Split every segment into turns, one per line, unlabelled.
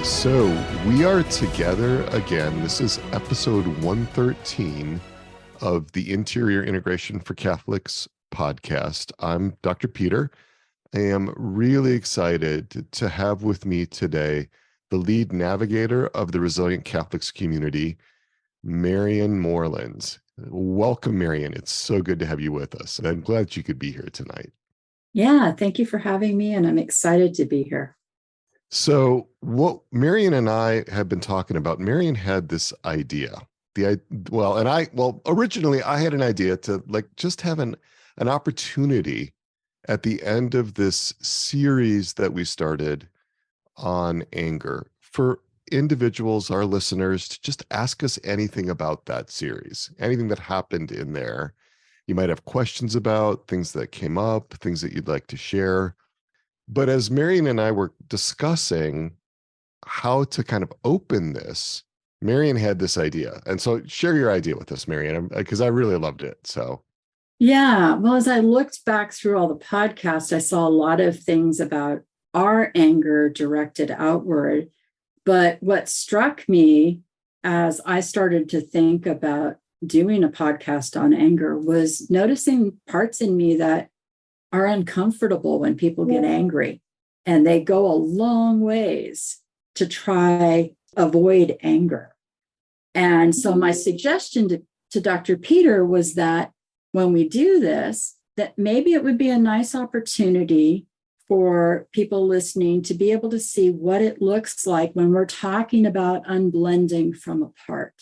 So we are together again. This is episode 113 of the Interior Integration for Catholics podcast. I'm Dr. Peter. I am really excited to have with me today the lead navigator of the Resilient Catholics community, Marion Moreland. Welcome, Marion. It's so good to have you with us. And I'm glad you could be here tonight.
Yeah, thank you for having me, and I'm excited to be here.
So what Marion and I have been talking about, Marion had this idea. Originally I had an idea to just have an opportunity at the end of this series that we started on anger for individuals, our listeners, to just ask us anything about that series, anything that happened in there. You might have questions about things that came up, things that you'd like to share. But as Marion and I were discussing how to kind of open this, Marion had this idea. And so share your idea with us, Marion, because I really loved it. So,
yeah, well, as I looked back through all the podcasts, I saw a lot of things about our anger directed outward. But what struck me as I started to think about doing a podcast on anger was noticing parts in me that are uncomfortable when people get angry, and they go a long ways to try avoid anger. And so my suggestion to Dr. Peter was that when we do this, that maybe it would be a nice opportunity for people listening to be able to see what it looks like when we're talking about unblending from a part.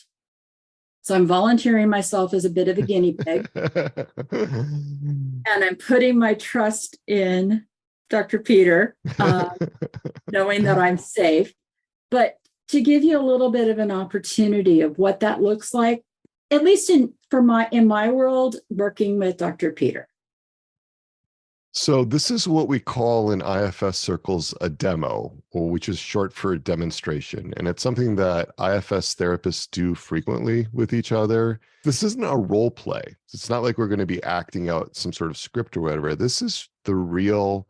So I'm volunteering myself as a bit of a guinea pig. And I'm putting my trust in Dr. Peter, knowing that I'm safe. But to give you a little bit of an opportunity of what that looks like, at least in my world, working with Dr. Peter.
So this is what we call in IFS circles a demo, which is short for demonstration. And it's something that IFS therapists do frequently with each other. This isn't a role play. It's not like we're going to be acting out some sort of script or whatever. This is the real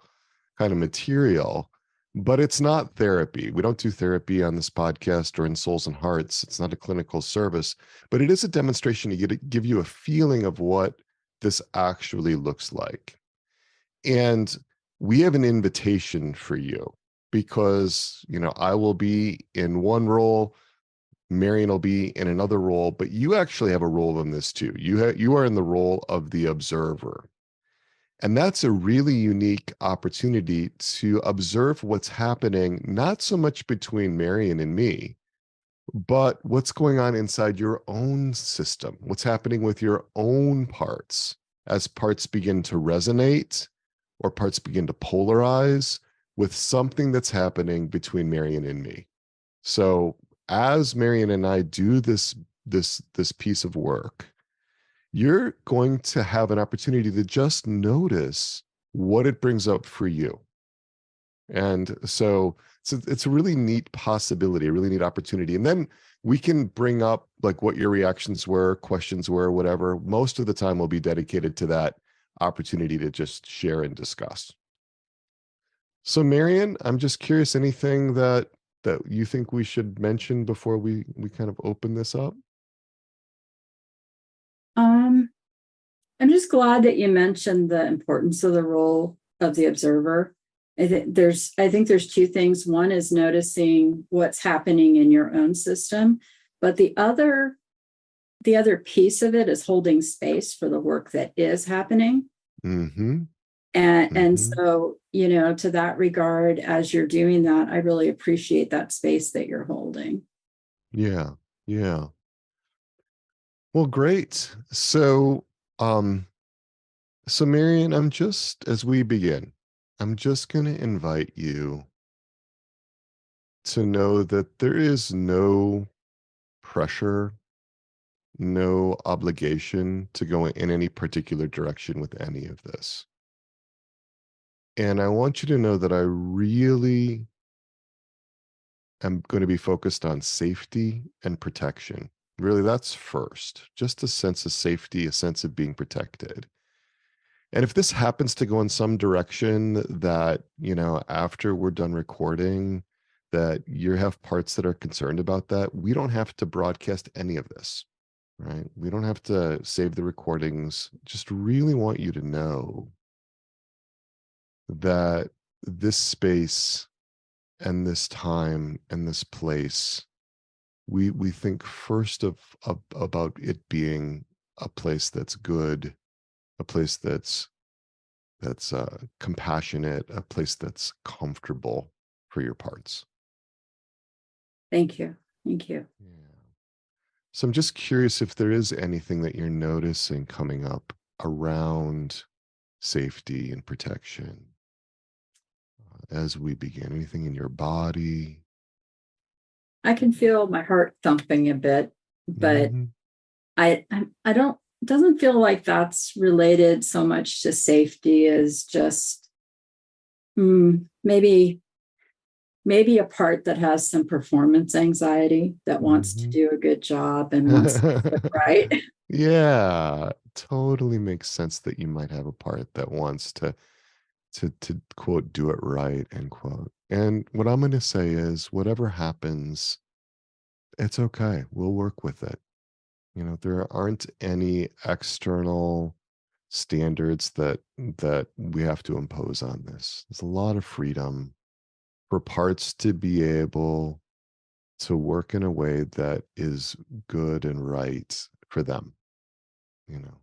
kind of material, but it's not therapy. We don't do therapy on this podcast or in Souls and Hearts. It's not a clinical service, but it is a demonstration to give you a feeling of what this actually looks like. And we have an invitation for you because, I will be in one role, Marion will be in another role, but you actually have a role in this too. You are in the role of the observer. And that's a really unique opportunity to observe what's happening, not so much between Marion and me, but what's going on inside your own system, what's happening with your own parts as parts begin to resonate or parts begin to polarize with something that's happening between Marion and me. So as Marion and I do this piece of work, you're going to have an opportunity to just notice what it brings up for you. And so it's a really neat possibility, a really neat opportunity. And then we can bring up what your reactions were, questions were, whatever. Most of the time will be dedicated to that opportunity to just share and discuss. So Marion, I'm just curious, anything that you think we should mention before we kind of open this up?
I'm just glad that you mentioned the importance of the role of the observer. I think there's two things. One is noticing what's happening in your own system, but the other piece of it is holding space for the work that is happening.
Mm-hmm.
And so, to that regard, as you're doing that, I really appreciate that space that you're holding.
Yeah. Yeah. Well, great. So, Marion, as we begin, I'm just going to invite you to know that there is no pressure, no obligation to go in any particular direction with any of this. And I want you to know that I really am going to be focused on safety and protection. Really, that's first. Just a sense of safety, a sense of being protected. And if this happens to go in some direction that, after we're done recording, that you have parts that are concerned about that, we don't have to broadcast any of this, right? We don't have to save the recordings. Just really want you to know that this space and this time and this place, we think first of about it being a place that's good, a place that's compassionate, a place that's comfortable for your parts.
Thank you. Thank you.
Yeah. So I'm just curious if there is anything that you're noticing coming up around safety and protection as we begin. Anything in your body?
I can feel my heart thumping a bit, but
Mhm.
I don't, it doesn't feel like that's related so much to safety as just maybe a part that has some performance anxiety that wants to
Mhm.
do a good job and wants to do it right.
Yeah, totally makes sense that you might have a part that wants to quote do it right, end quote. And what I'm going to say is whatever happens, it's okay. We'll work with it. You know, there aren't any external standards that we have to impose on this. There's a lot of freedom for parts to be able to work in a way that is good and right for them, you know.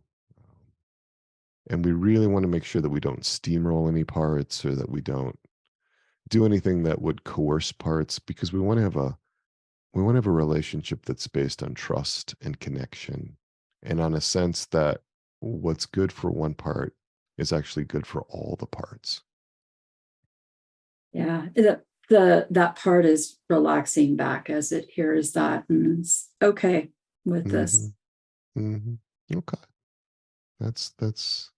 And we really want to make sure that we don't steamroll any parts or that we don't do anything that would coerce parts, because we want to have a relationship that's based on trust and connection, and on a sense that what's good for one part is actually good for all the parts.
Yeah, that part is relaxing back as it hears that and it's okay with
Hmm.
this.
Hmm. Okay. That's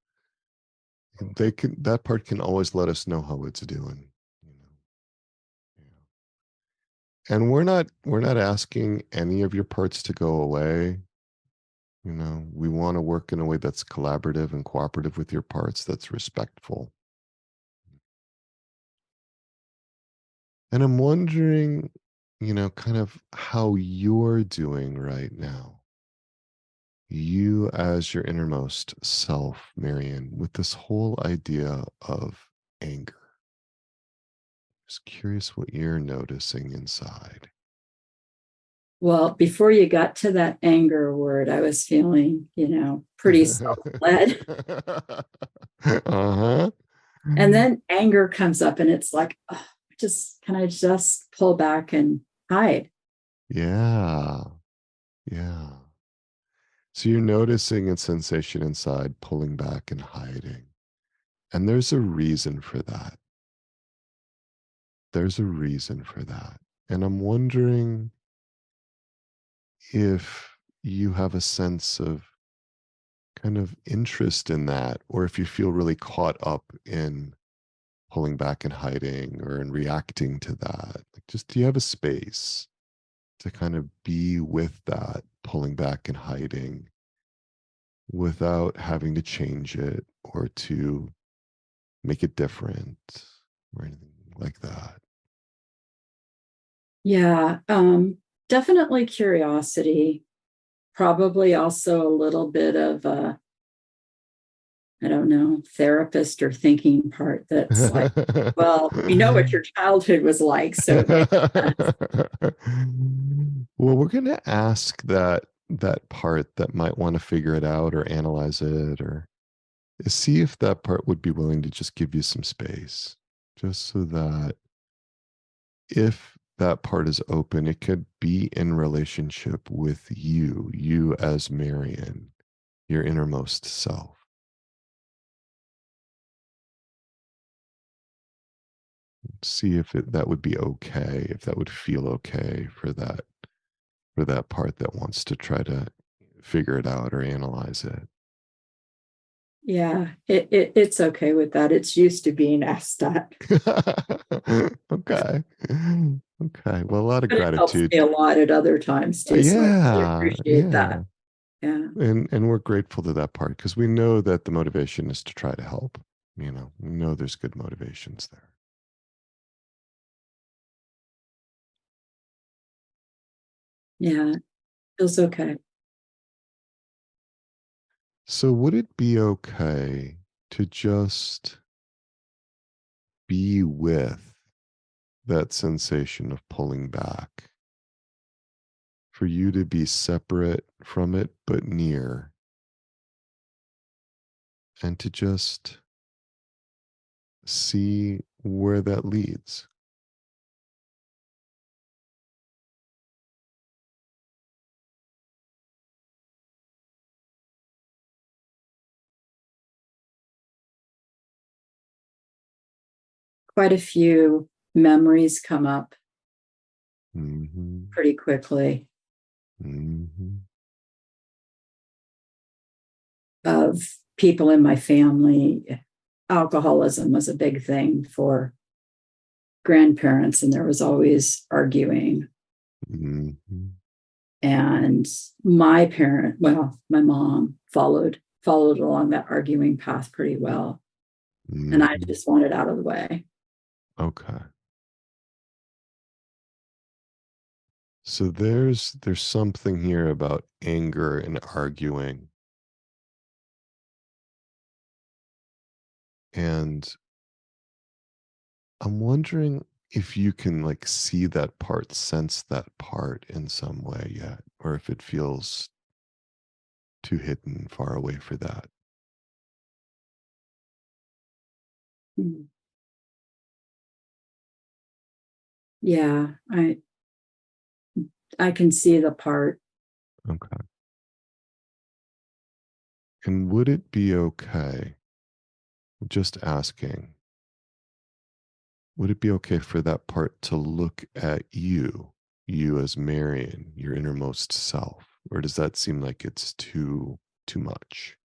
they can that part can always let us know how it's doing, you know. Yeah. And we're not asking any of your parts to go away. You know, we want to work in a way that's collaborative and cooperative with your parts, that's respectful. And I'm wondering, you know, kind of how you're doing right now. You as your innermost self, Marion, with this whole idea of anger. Just curious what you're noticing inside.
Well, before you got to that anger word, I was feeling, pretty self-led.
Uh-huh.
And then anger comes up and it's like, oh, can I just pull back and hide?
Yeah. Yeah. So you're noticing a sensation inside, pulling back and hiding. And there's a reason for that. There's a reason for that. And I'm wondering if you have a sense of kind of interest in that, or if you feel really caught up in pulling back and hiding or in reacting to that. Like, just do you have a space to kind of be with that pulling back and hiding without having to change it or to make it different or anything like that?
Yeah, definitely curiosity, probably also a little bit of I don't know, therapist or thinking part that's like, well, we know what your childhood was like, so it makes sense.
Well, we're going to ask that part that might want to figure it out or analyze it, or see if that part would be willing to just give you some space, just so that if that part is open, it could be in relationship with you as Marion, your innermost self. See if that would be okay, if that would feel okay for that part that wants to try to figure it out or analyze it.
Yeah, it's okay with that. It's used to being asked that,
Okay. Okay. Well, a lot of
but it helps me
gratitude.
a lot at other times too. So I really
Yeah.
appreciate that.
Yeah.
Yeah.
And we're grateful to that part because we know that the motivation is to try to help. You know, we know there's good motivations there.
Yeah, feels okay.
So would it be okay to just be with that sensation of pulling back? For you to be separate from it, but near, and to just see where that leads.
Quite a few memories come up
Hmm.
pretty quickly
Hmm.
of people in my family. Alcoholism was a big thing for grandparents, and there was always arguing.
Hmm.
And my mom followed along that arguing path pretty well. And I
Hmm.
just wanted out of the way.
Okay. So there's something here about anger and arguing. And I'm wondering if you can like see that part, sense that part in some way yet, or if it feels too hidden, far away for that.
Hmm. Yeah, I can see the part.
Okay. And would it be okay, just asking, would it be okay for that part to look at you as Marion, your innermost self? Or does that seem like it's too much?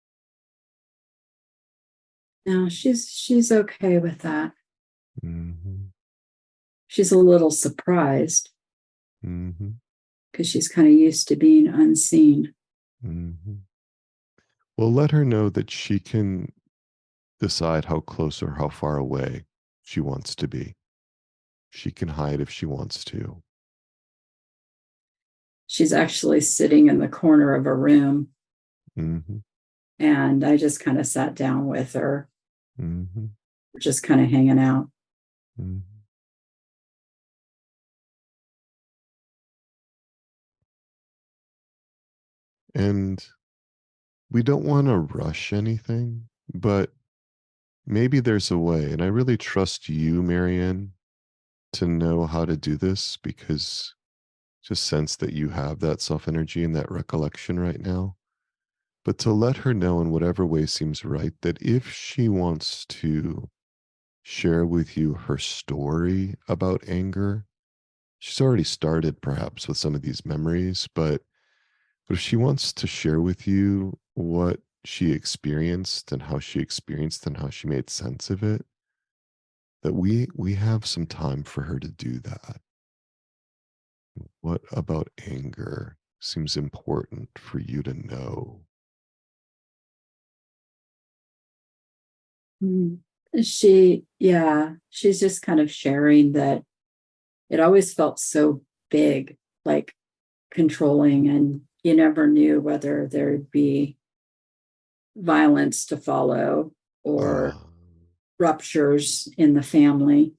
No, she's okay with that.
Hmm.
She's a little surprised
Hmm.
because she's kind of used to being unseen.
Hmm. Well, let her know that she can decide how close or how far away she wants to be. She can hide if she wants to.
She's actually sitting in the corner of a room,
Hmm.
and I just kind of sat down with her,
Hmm.
just kind of hanging out.
Hmm. And we don't want to rush anything, but maybe there's a way. And I really trust you, Marianne, to know how to do this because just sense that you have that self energy and that recollection right now. But to let her know in whatever way seems right that if she wants to share with you her story about anger, she's already started perhaps with some of these memories, but if she wants to share with you what she experienced and how she made sense of it, that we have some time for her to do that. What about anger seems important for you to know?
Mm. She's just kind of sharing that it always felt so big, like controlling, and you never knew whether there'd be violence to follow or
Uh,
ruptures in the family.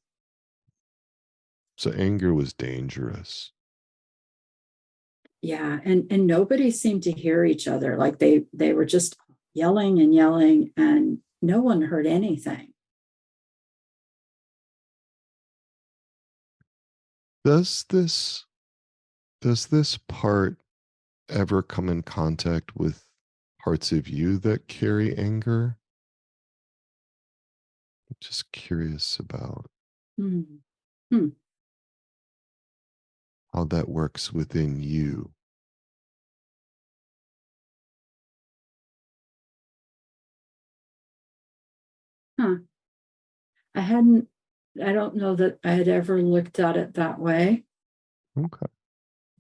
so anger was dangerous.
Yeah, and nobody seemed to hear each other. Like they were just yelling and yelling, and no one heard anything.
Does this part ever come in contact with parts of you that carry anger? Just curious about
Hmm. Hmm.
how that works within you.
Huh. I hadn't. I don't know that I had ever looked at it that way,
Okay.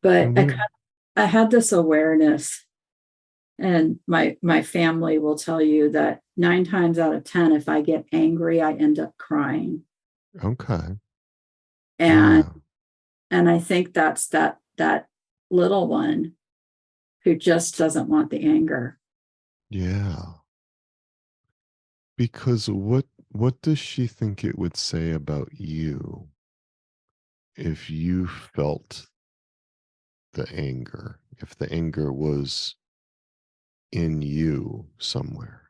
but
And what
I had this awareness. And my family will tell you that 9 times out of 10, if I get angry, I end up crying.
okay.
And
Wow.
and I think that's that little one who just doesn't want the anger.
Yeah. Because what does she think it would say about you if you felt the anger, if the anger was in you somewhere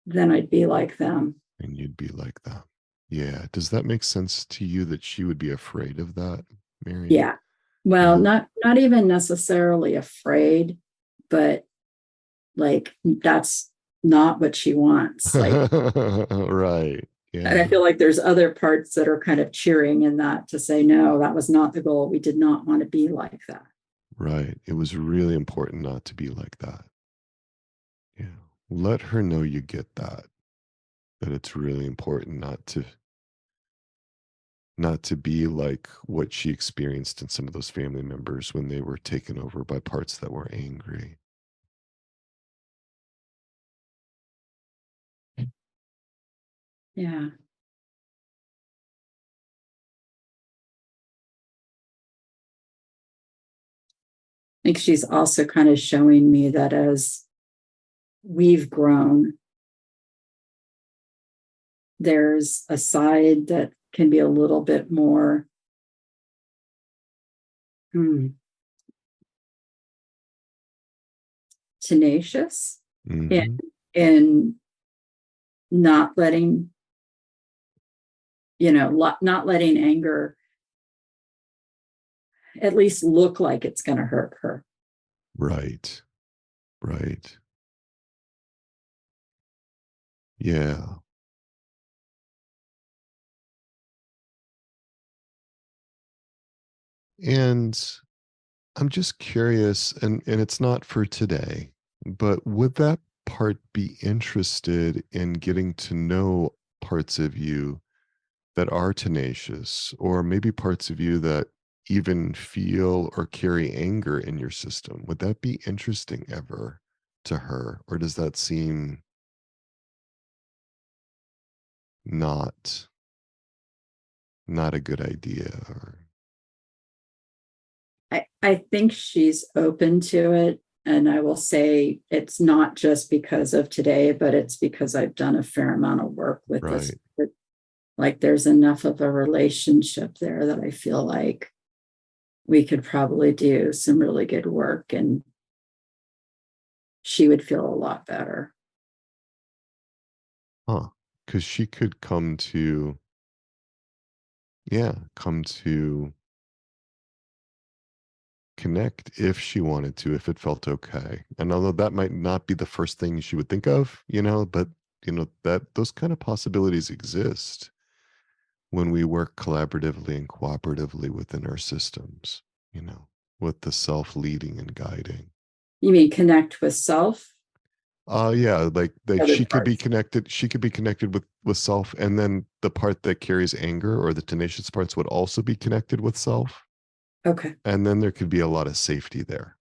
Then I'd be like them.
and you'd be like that? Yeah. Does that make sense to you that she would be afraid of that, Marion?
Yeah. Well,
Yeah.
not even necessarily afraid, but like that's not what she wants. Like,
Right.
and I
Yeah.
feel like there's other parts that are kind of cheering in that to say, no, that was not the goal. We did not want to be like that.
Right. It was really important not to be like that. Yeah. Let her know you get that, that it's really important not to be like what she experienced in some of those family members when they were taken over by parts that were angry.
Yeah. I think she's also kind of showing me that as we've grown, there's a side that can be a little bit more tenacious in,
Hmm.
in not letting, not letting anger at least look like it's going to hurt her.
Right. Right. Yeah. And I'm just curious, and it's not for today, but would that part be interested in getting to know parts of you that are tenacious, or maybe parts of you that even feel or carry anger in your system? Would that be interesting ever to her, or does that seem not not a good idea? Or
I think she's open to it. And I will say it's not just because of today, but it's because I've done a fair amount of work with this.
right?
Like there's enough of a relationship there that I feel like we could probably do some really good work and she would feel a lot better.
Huh? Because she could come to, yeah, come to connect if she wanted to, if it felt okay. And although that might not be the first thing she would think of, but that those kind of possibilities exist when we work collaboratively and cooperatively within our systems, you know, with the self leading and guiding.
You mean connect with self?
Yeah, like
Other
she
parts.
could be connected with self, and then the part that carries anger or the tenacious parts would also be connected with self.
Okay.
And then there could be a lot of safety there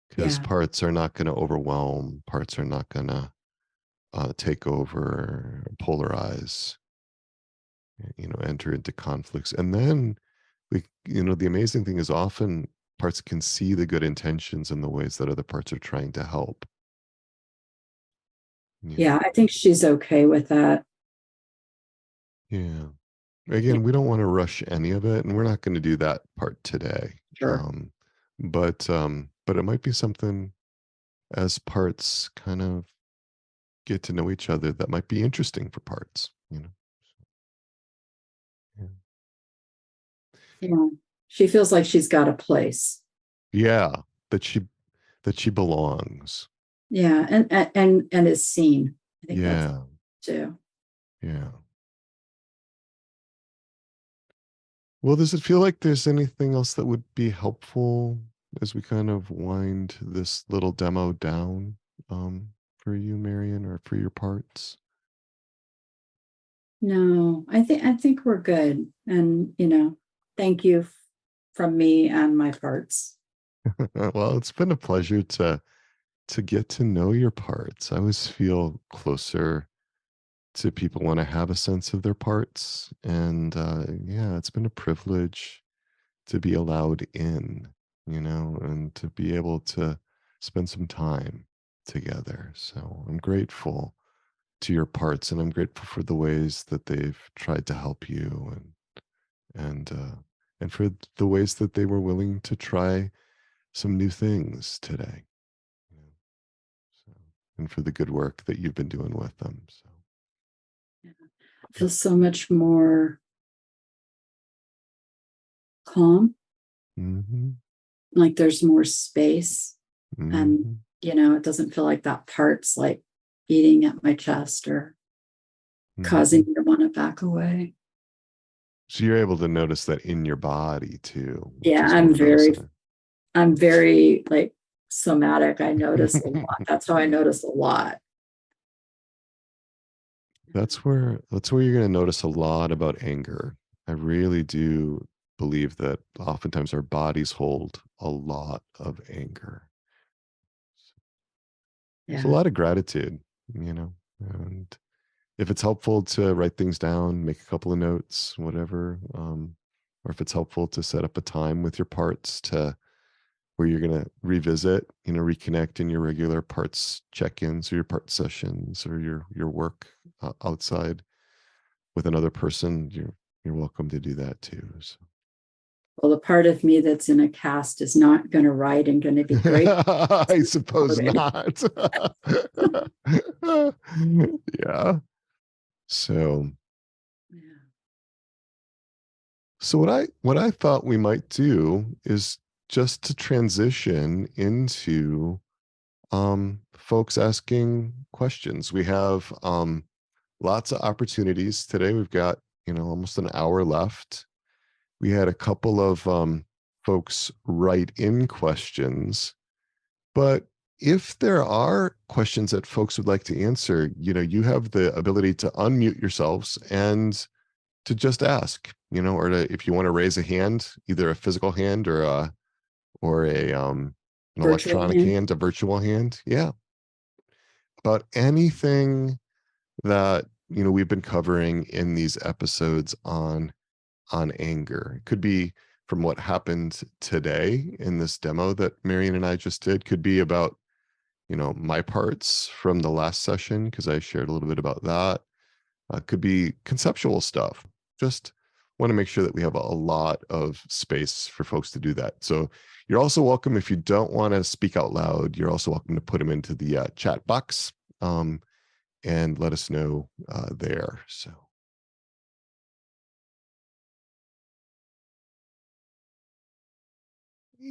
because
Yeah.
parts are not going to overwhelm, parts are not going to take over, polarize, enter into conflicts. And then the amazing thing is often parts can see the good intentions in the ways that other parts are trying to help.
Yeah.
Yeah.
I think she's okay with that.
Yeah.
Yeah,
Again, we don't want to rush any of it, and we're not going to do that part today.
sure.
But it might be something as parts kind of get to know each other that might be interesting for parts. Yeah.
Yeah. She feels like she's got a place.
Yeah, that she belongs.
Yeah. And is seen. I think that's
Yeah.
too.
Yeah. Well, does it feel like there's anything else that would be helpful as we kind of wind this little demo down, for you, Marion, or for your parts?
No, I think we're good. And thank you from me and my parts.
Well, it's been a pleasure to get to know your parts. I always feel closer to people when I have a sense of their parts, and yeah, it's been a privilege to be allowed in, and to be able to spend some time together. So I'm grateful to your parts, and I'm grateful for the ways that they've tried to help you, and for the ways that they were willing to try some new things today. you know, So, and for the good work that you've been doing with them. So
I feel so much more calm,
hmm
like there's more space. And,
hmm
it doesn't feel like that part's like eating at my chest or causing
hmm
me to want to back away.
So you're able to notice that in your body too, which
Yeah,
is wonderful.
I'm very like somatic. I notice a lot. That's how I notice a lot.
That's where you're going to notice a lot about anger. I really do believe that oftentimes our bodies hold a lot of anger. There's a
Yeah.
lot of gratitude, and if it's helpful to write things down, make a couple of notes, whatever, or if it's helpful to set up a time with your parts to where you're going to revisit, reconnect in your regular parts check-ins or your part sessions or your work outside with another person, you're welcome to do that too. So.
Well, the part of me that's in a cast is not going to write and going to be great.
I suppose not. Yeah. So
Yeah.
so what I thought we might do is just to transition into folks asking questions. We have lots of opportunities today. We've got, almost an hour left. We had a couple of folks write in questions, but if there are questions that folks would like to answer, you have the ability to unmute yourselves and to just ask, or to, if you want to raise a hand, either a physical hand or an
Virtual
electronic
hand.
hand, a virtual hand. Yeah. About anything that, we've been covering in these episodes on anger. It could be from what happened today in this demo that Marion and I just did, could be about, my parts from the last session, because I shared a little bit about that. Could be conceptual stuff. Just want to make sure that we have a lot of space for folks to do that. So you're also welcome, if you don't want to speak out loud, you're also welcome to put them into the chat box and let us know there. So.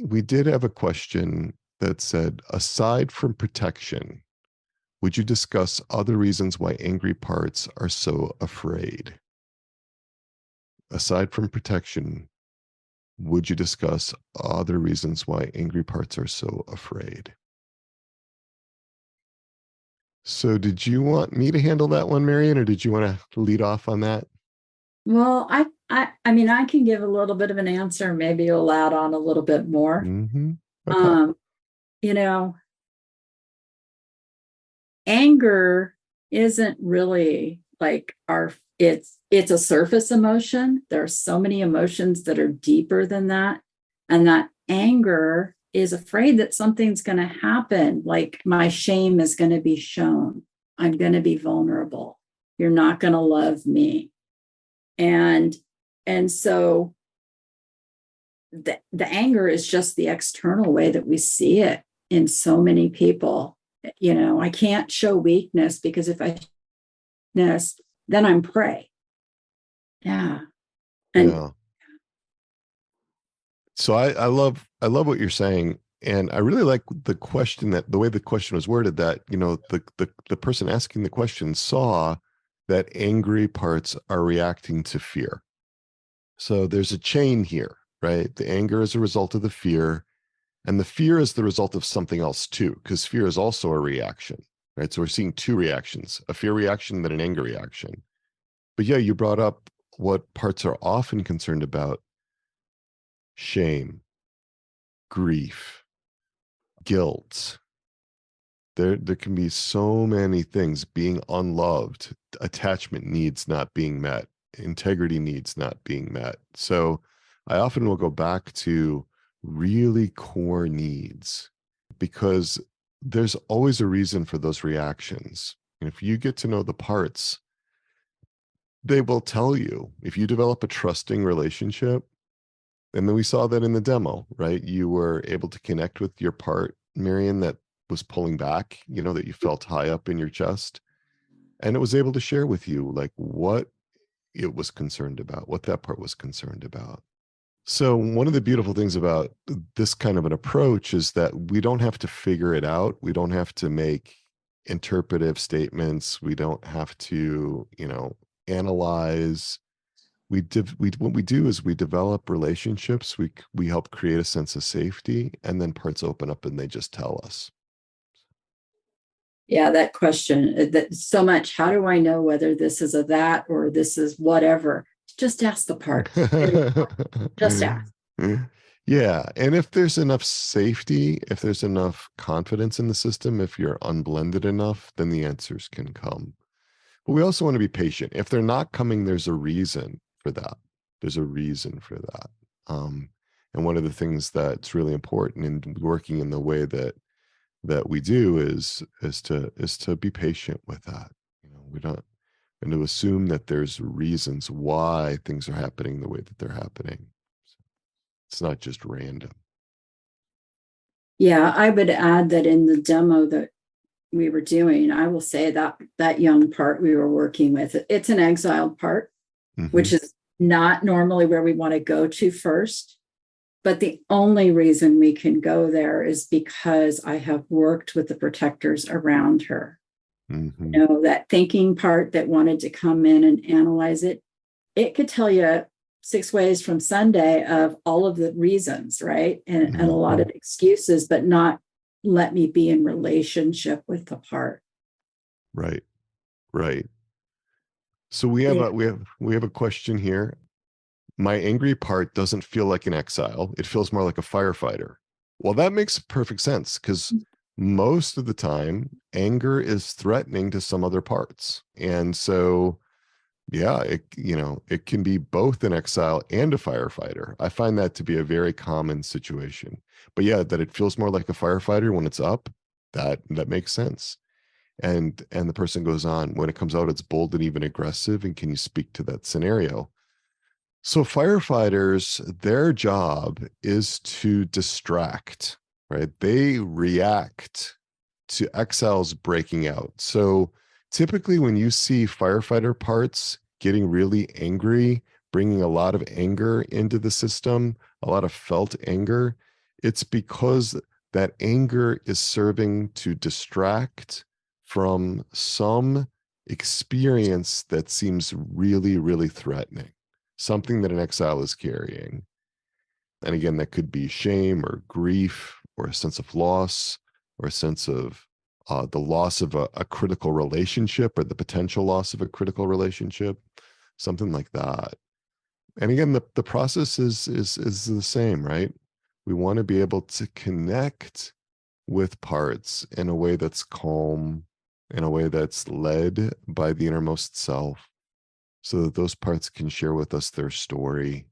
We did have a question that said, aside from protection, would you discuss other reasons why angry parts are so afraid? Aside from protection, would you discuss other reasons why angry parts are so afraid? So did you want me to handle that one, Marion, or did you want to lead off on that?
Well, I mean, I can give a little bit of an answer. Maybe you'll add on a little bit more.
Mm-hmm. Okay.
You know, anger isn't really like it's a surface emotion. There are so many emotions that are deeper than that. And that anger is afraid that something's going to happen, like my shame is going to be shown. I'm going to be vulnerable. You're not going to love me. And so the anger is just the external way that we see it in so many people. I can't show weakness, because if I weakness, then I'm prey. Yeah. And
Yeah. So I love what you're saying. And I really like the way the question was worded, that, the person asking the question saw that angry parts are reacting to fear. So there's a chain here, right? The anger is a result of the fear, and the fear is the result of something else too, because fear is also a reaction, right? So we're seeing two reactions, a fear reaction, then an anger reaction. But yeah, you brought up what parts are often concerned about: shame, grief, guilt. There can be so many things: being unloved, attachment needs not being met, integrity needs not being met. So I often will go back to really core needs because there's always a reason for those reactions. And if you get to know the parts, they will tell you. If you develop a trusting relationship, and then we saw that in the demo, right? You were able to connect with your part, Marion, that was pulling back, that you felt high up in your chest. And it was able to share with you like what it was concerned about, what that part was concerned about. So one of the beautiful things about this kind of an approach is that we don't have to figure it out. We don't have to make interpretive statements. We don't have to, analyze. What we do is we develop relationships. We help create a sense of safety, and then parts open up and they just tell us.
Yeah, that question, that so much, how do I know whether this is a that or this is whatever? Just ask the part. Just ask.
Yeah. And if there's enough safety, if there's enough confidence in the system, if you're unblended enough, then the answers can come. But we also want to be patient. If they're not coming, there's a reason for that. There's a reason for that. And one of the things that's really important in working in the way that we do is to be patient with that. We don't, and to assume that there's reasons why things are happening the way that they're happening. It's not just random.
Yeah, I would add that in the demo that we were doing, I will say that young part we were working with, it's an exiled part, which is not normally where we want to go to first. But the only reason we can go there is because I have worked with the protectors around her. That thinking part that wanted to come in and analyze it, it could tell you 6 ways from Sunday of all of the reasons, right? And a lot of excuses, but not let me be in relationship with the part.
Right. So we have a question here. My angry part doesn't feel like an exile. It feels more like a firefighter. Well, that makes perfect sense because most of the time anger is threatening to some other parts. And so, yeah, it can be both an exile and a firefighter. I find that to be a very common situation. But yeah, that it feels more like a firefighter when it's up, that makes sense. And the person goes on, when it comes out, it's bold and even aggressive. And can you speak to that scenario? So firefighters, their job is to distract, right? They react to exiles breaking out. So typically when you see firefighter parts getting really angry, bringing a lot of anger into the system, a lot of felt anger, it's because that anger is serving to distract from some experience that seems really, really threatening. Something that an exile is carrying. And again, that could be shame or grief or a sense of loss or a sense of the loss of a critical relationship or the potential loss of a critical relationship, something like that. And again, the process is the same, right? We want to be able to connect with parts in a way that's calm, in a way that's led by the innermost self, so that those parts can share with us their story.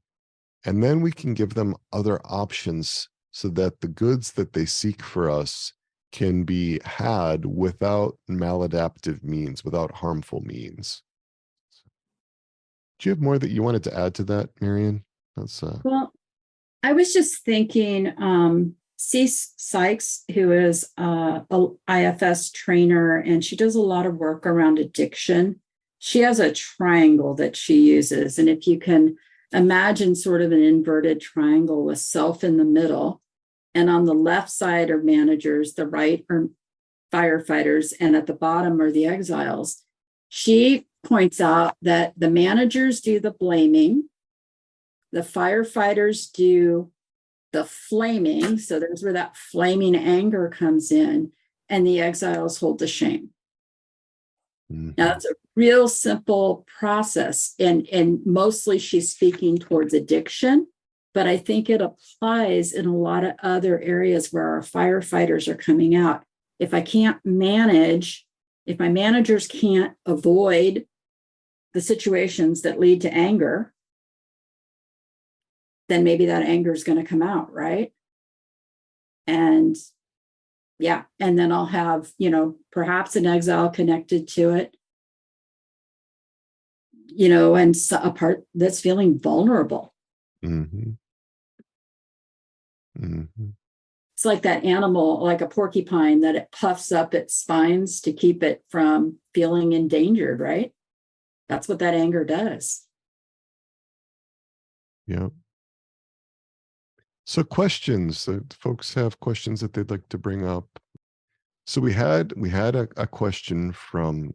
And then we can give them other options so that the goods that they seek for us can be had without maladaptive means, without harmful means. Do you have more that you wanted to add to that, Marion?
Well, I was just thinking, Cease Sykes, who is a IFS trainer, and she does a lot of work around addiction. She has a triangle that she uses. And if you can imagine sort of an inverted triangle with self in the middle, and on the left side are managers, the right are firefighters, and at the bottom are the exiles. She points out that the managers do the blaming, the firefighters do the flaming. So there's where that flaming anger comes in, and the exiles hold the shame. Now, that's a real simple process, and mostly she's speaking towards addiction, but I think it applies in a lot of other areas where our firefighters are coming out. If I can't manage, if my managers can't avoid the situations that lead to anger, then maybe that anger is going to come out, right? And yeah, and then I'll have, perhaps an exile connected to it, and a part that's feeling vulnerable.
Mm-hmm. Mm-hmm.
It's like that animal, like a porcupine, that it puffs up its spines to keep it from feeling endangered, right? That's what that anger does.
Yeah. So questions that folks have questions that they'd like to bring up. So we had a question from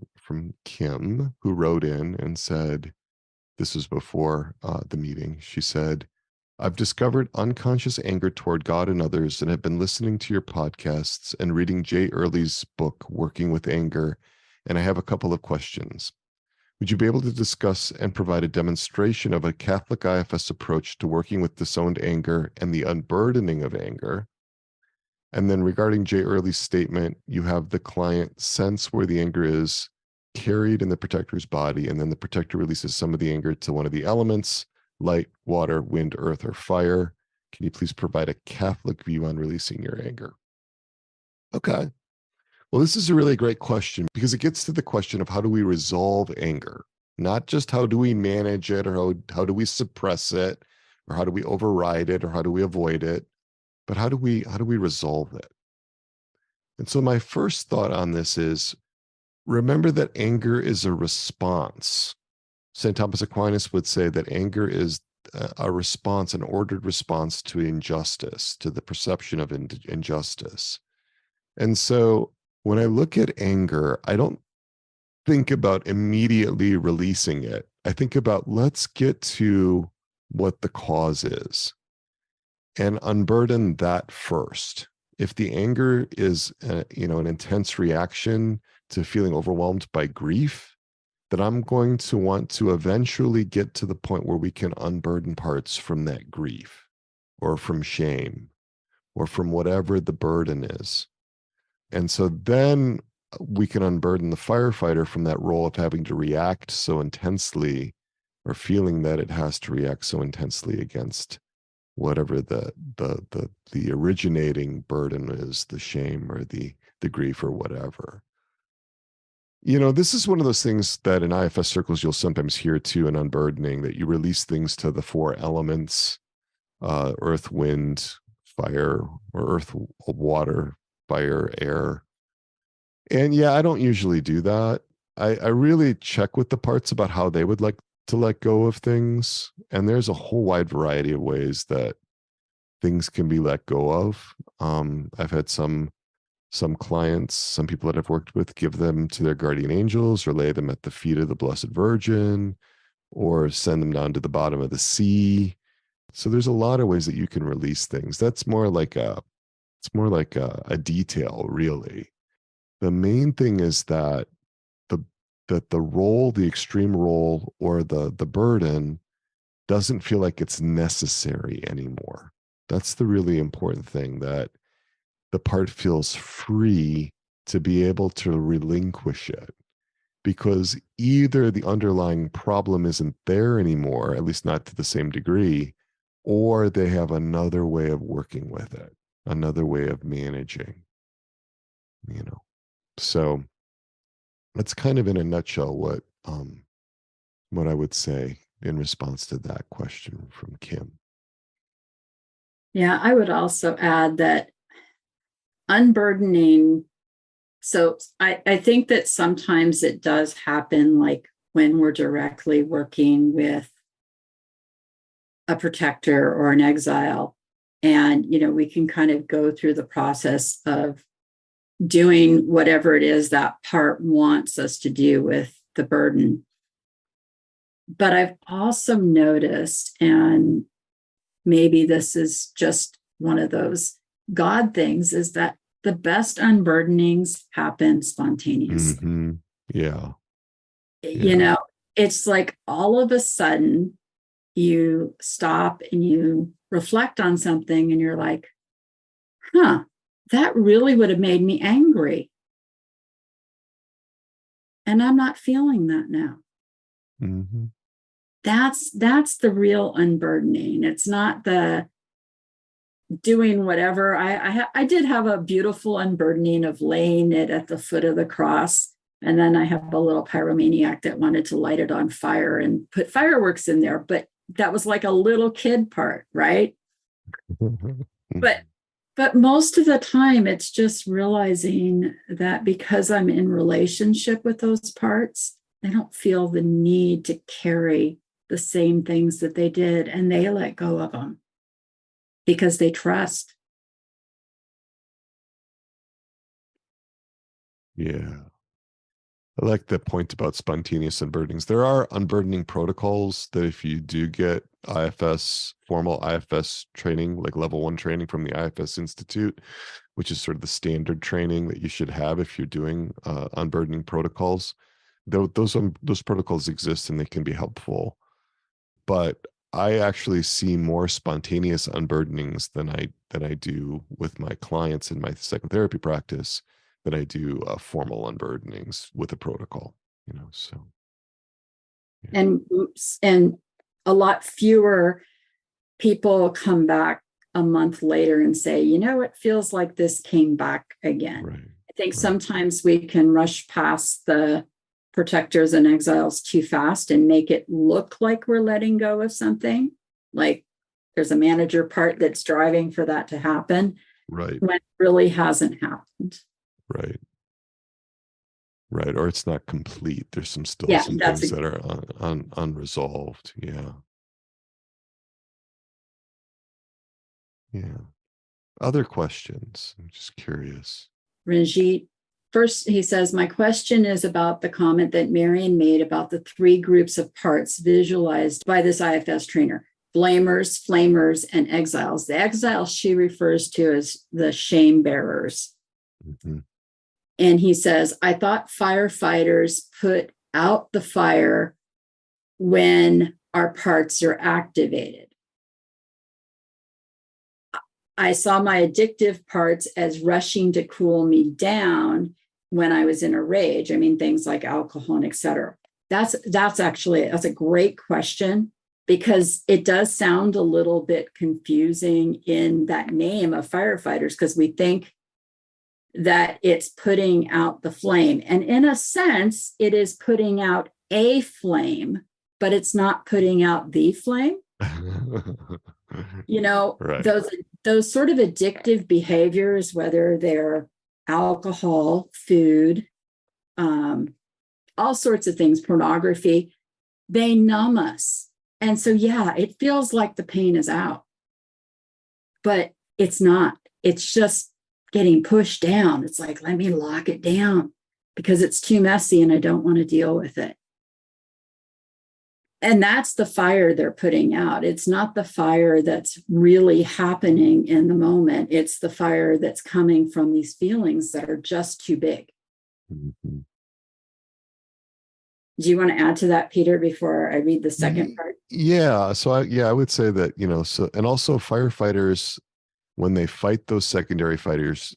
Kim, who wrote in and said, this was before the meeting. She said, I've discovered unconscious anger toward God and others and have been listening to your podcasts and reading Jay Early's book, Working with Anger, and I have a couple of questions. Would you be able to discuss and provide a demonstration of a Catholic IFS approach to working with disowned anger and the unburdening of anger? And then regarding Jay Early's statement, you have the client sense where the anger is carried in the protector's body, and then the protector releases some of the anger to one of the elements, light, water, wind, earth, or fire. Can you please provide a Catholic view on releasing your anger? Okay. Well, this is a really great question because it gets to the question of how do we resolve anger? Not just how do we manage it, or how do we suppress it, or how do we override it, or how do we avoid it, but how do we resolve it? And so my first thought on this is, remember that anger is a response. St. Thomas Aquinas would say that anger is a response, an ordered response to injustice, to the perception of injustice. And so when I look at anger, I don't think about immediately releasing it. I think about, let's get to what the cause is and unburden that first. If the anger is an intense reaction to feeling overwhelmed by grief, then I'm going to want to eventually get to the point where we can unburden parts from that grief, or from shame, or from whatever the burden is. And so then we can unburden the firefighter from that role of having to react so intensely, or feeling that it has to react so intensely against whatever the originating burden is, the shame or the grief or whatever. This is one of those things that in IFS circles you'll sometimes hear too, in unburdening, that you release things to the four elements, earth, wind, fire, or earth, water, fire, air. And yeah, I don't usually do that. I really check with the parts about how they would like to let go of things. And there's a whole wide variety of ways that things can be let go of. I've had some clients, some people that I've worked with, give them to their guardian angels, or lay them at the feet of the Blessed Virgin, or send them down to the bottom of the sea. So there's a lot of ways that you can release things. That's more like a detail, really. The main thing is that the extreme role, or the burden doesn't feel like it's necessary anymore. That's the really important thing, that the part feels free to be able to relinquish it, because either the underlying problem isn't there anymore, at least not to the same degree, or they have another way of working with it, another way of managing. So that's kind of in a nutshell what I would say in response to that question from Kim.
Yeah, I would also add that unburdening. So I think that sometimes it does happen, like when we're directly working with a protector or an exile, and we can kind of go through the process of doing whatever it is that part wants us to do with the burden. But I've also noticed, and maybe this is just one of those God things, is that the best unburdenings happen spontaneously.
Mm-hmm. Yeah.
It's like all of a sudden you stop and you reflect on something and you're like, that really would have made me angry. And I'm not feeling that now.
Mm-hmm.
that's the real unburdening. It's not the doing whatever. I did have a beautiful unburdening of laying it at the foot of the cross. And then I have a little pyromaniac that wanted to light it on fire and put fireworks in there. But that was like a little kid part, right? But most of the time, it's just realizing that because I'm in relationship with those parts, I don't feel the need to carry the same things that they did, and they let go of them because they trust.
Yeah. I like the point about spontaneous unburdenings. There are unburdening protocols that if you do get IFS, formal IFS training, like level 1 training from the IFS Institute, which is sort of the standard training that you should have if you're doing unburdening protocols. Those protocols exist and they can be helpful. But I actually see more spontaneous unburdenings than I do with my clients in my psychotherapy practice than I do formal unburdenings with a protocol, so. Yeah.
And a lot fewer people come back a month later and say, it feels like this came back again.
Right.
I think sometimes we can rush past the protectors and exiles too fast and make it look like we're letting go of something. Like there's a manager part that's driving for that to happen.
Right.
When it really hasn't happened.
Right. Right. Or it's not complete. There's some things that are unresolved. Yeah. Yeah. Other questions? I'm just curious.
Ranjit, first, he says, my question is about the comment that Marion made about the 3 groups of parts visualized by this IFS trainer: blamers, flamers, and exiles. The exiles she refers to as the shame bearers.
Mm-hmm.
And he says, I thought firefighters put out the fire when our parts are activated. I saw my addictive parts as rushing to cool me down when I was in a rage. I mean, things like alcohol and et cetera. That's a great question, because it does sound a little bit confusing in that name of firefighters, because we think that it's putting out the flame. And in a sense, it is putting out a flame, but it's not putting out the flame. Right. Those sort of addictive behaviors, whether they're alcohol, food, all sorts of things, pornography, they numb us. And so, yeah, it feels like the pain is out, but it's not. It's just getting pushed down. It's like, let me lock it down because it's too messy and I don't want to deal with it. And that's the fire they're putting out. It's not the fire that's really happening in the moment. It's the fire that's coming from these feelings that are just too big. Mm-hmm. Do you want to add to that, Peter, before I read the second part?
Yeah. So I would say that, and also firefighters, when they fight those secondary fires,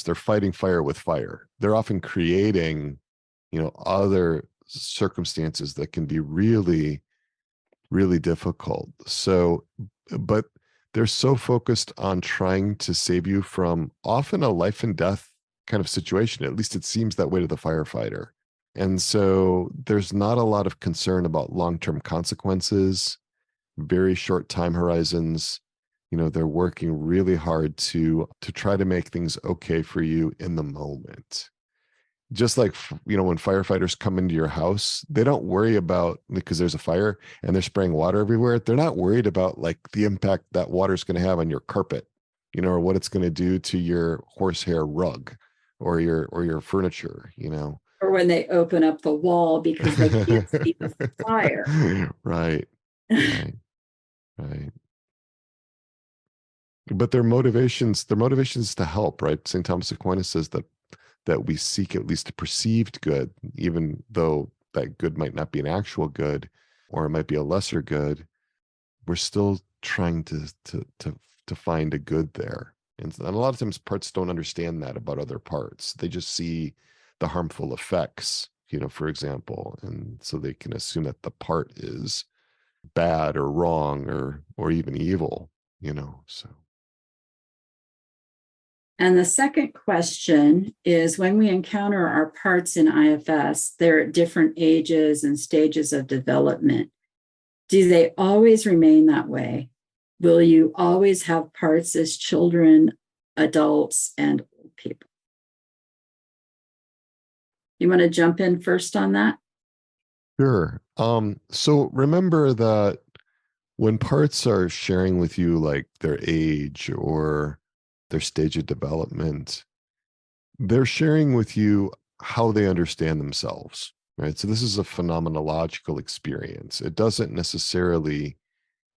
they're fighting fire with fire. They're often creating, other circumstances that can be really, really difficult. So, but they're so focused on trying to save you from often a life and death kind of situation. At least it seems that way to the firefighter. And so there's not a lot of concern about long-term consequences, very short time horizons. They're working really hard to try to make things okay for you in the moment. Just like, when firefighters come into your house, they don't worry about, because there's a fire and they're spraying water everywhere. They're not worried about like the impact that water is going to have on your carpet, or what it's going to do to your horsehair rug or your furniture,
Or when they open up the wall because they can't see the fire.
Right. But their motivations to help, right? St. Thomas Aquinas says that we seek at least a perceived good, even though that good might not be an actual good, or it might be a lesser good. We're still trying to find a good there. And a lot of times parts don't understand that about other parts. They just see the harmful effects, for example. And so they can assume that the part is bad or wrong or even evil, so.
And the second question is, when we encounter our parts in IFS, they're at different ages and stages of development. Do they always remain that way? Will you always have parts as children, adults, and old people? You want to jump in first on that?
Sure. So remember that when parts are sharing with you like their age or their stage of development, they're sharing with you how they understand themselves, right? So this is a phenomenological experience. It doesn't necessarily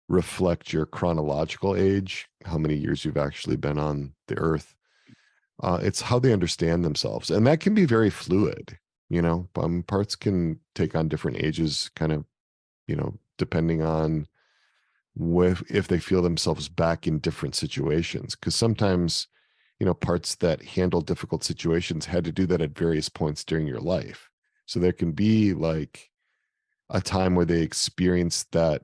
reflect your chronological age, how many years you've actually been on the earth. It's how they understand themselves. And that can be very fluid, parts can take on different ages, kind of, depending on if they feel themselves back in different situations. Because sometimes, parts that handle difficult situations had to do that at various points during your life. So there can be like a time where they experienced that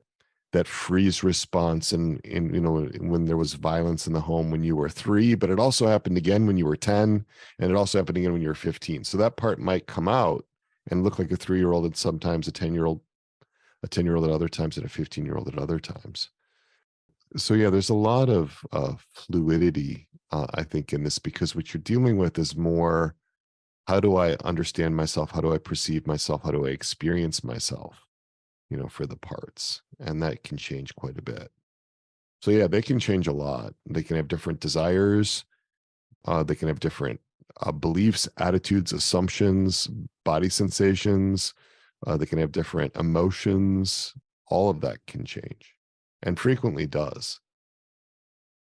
freeze response and when there was violence in the home when you were 3, but it also happened again when you were 10, and it also happened again when you were 15. So that part might come out and look like a 3-year-old and sometimes a 10-year-old at other times, and a 15-year-old at other times. So yeah, there's a lot of fluidity, I think, in this, because what you're dealing with is more, how do I understand myself? How do I perceive myself? How do I experience myself, for the parts? And that can change quite a bit. So yeah, they can change a lot. They can have different desires. They can have different beliefs, attitudes, assumptions, body sensations. They can have different emotions. All of that can change, and frequently does.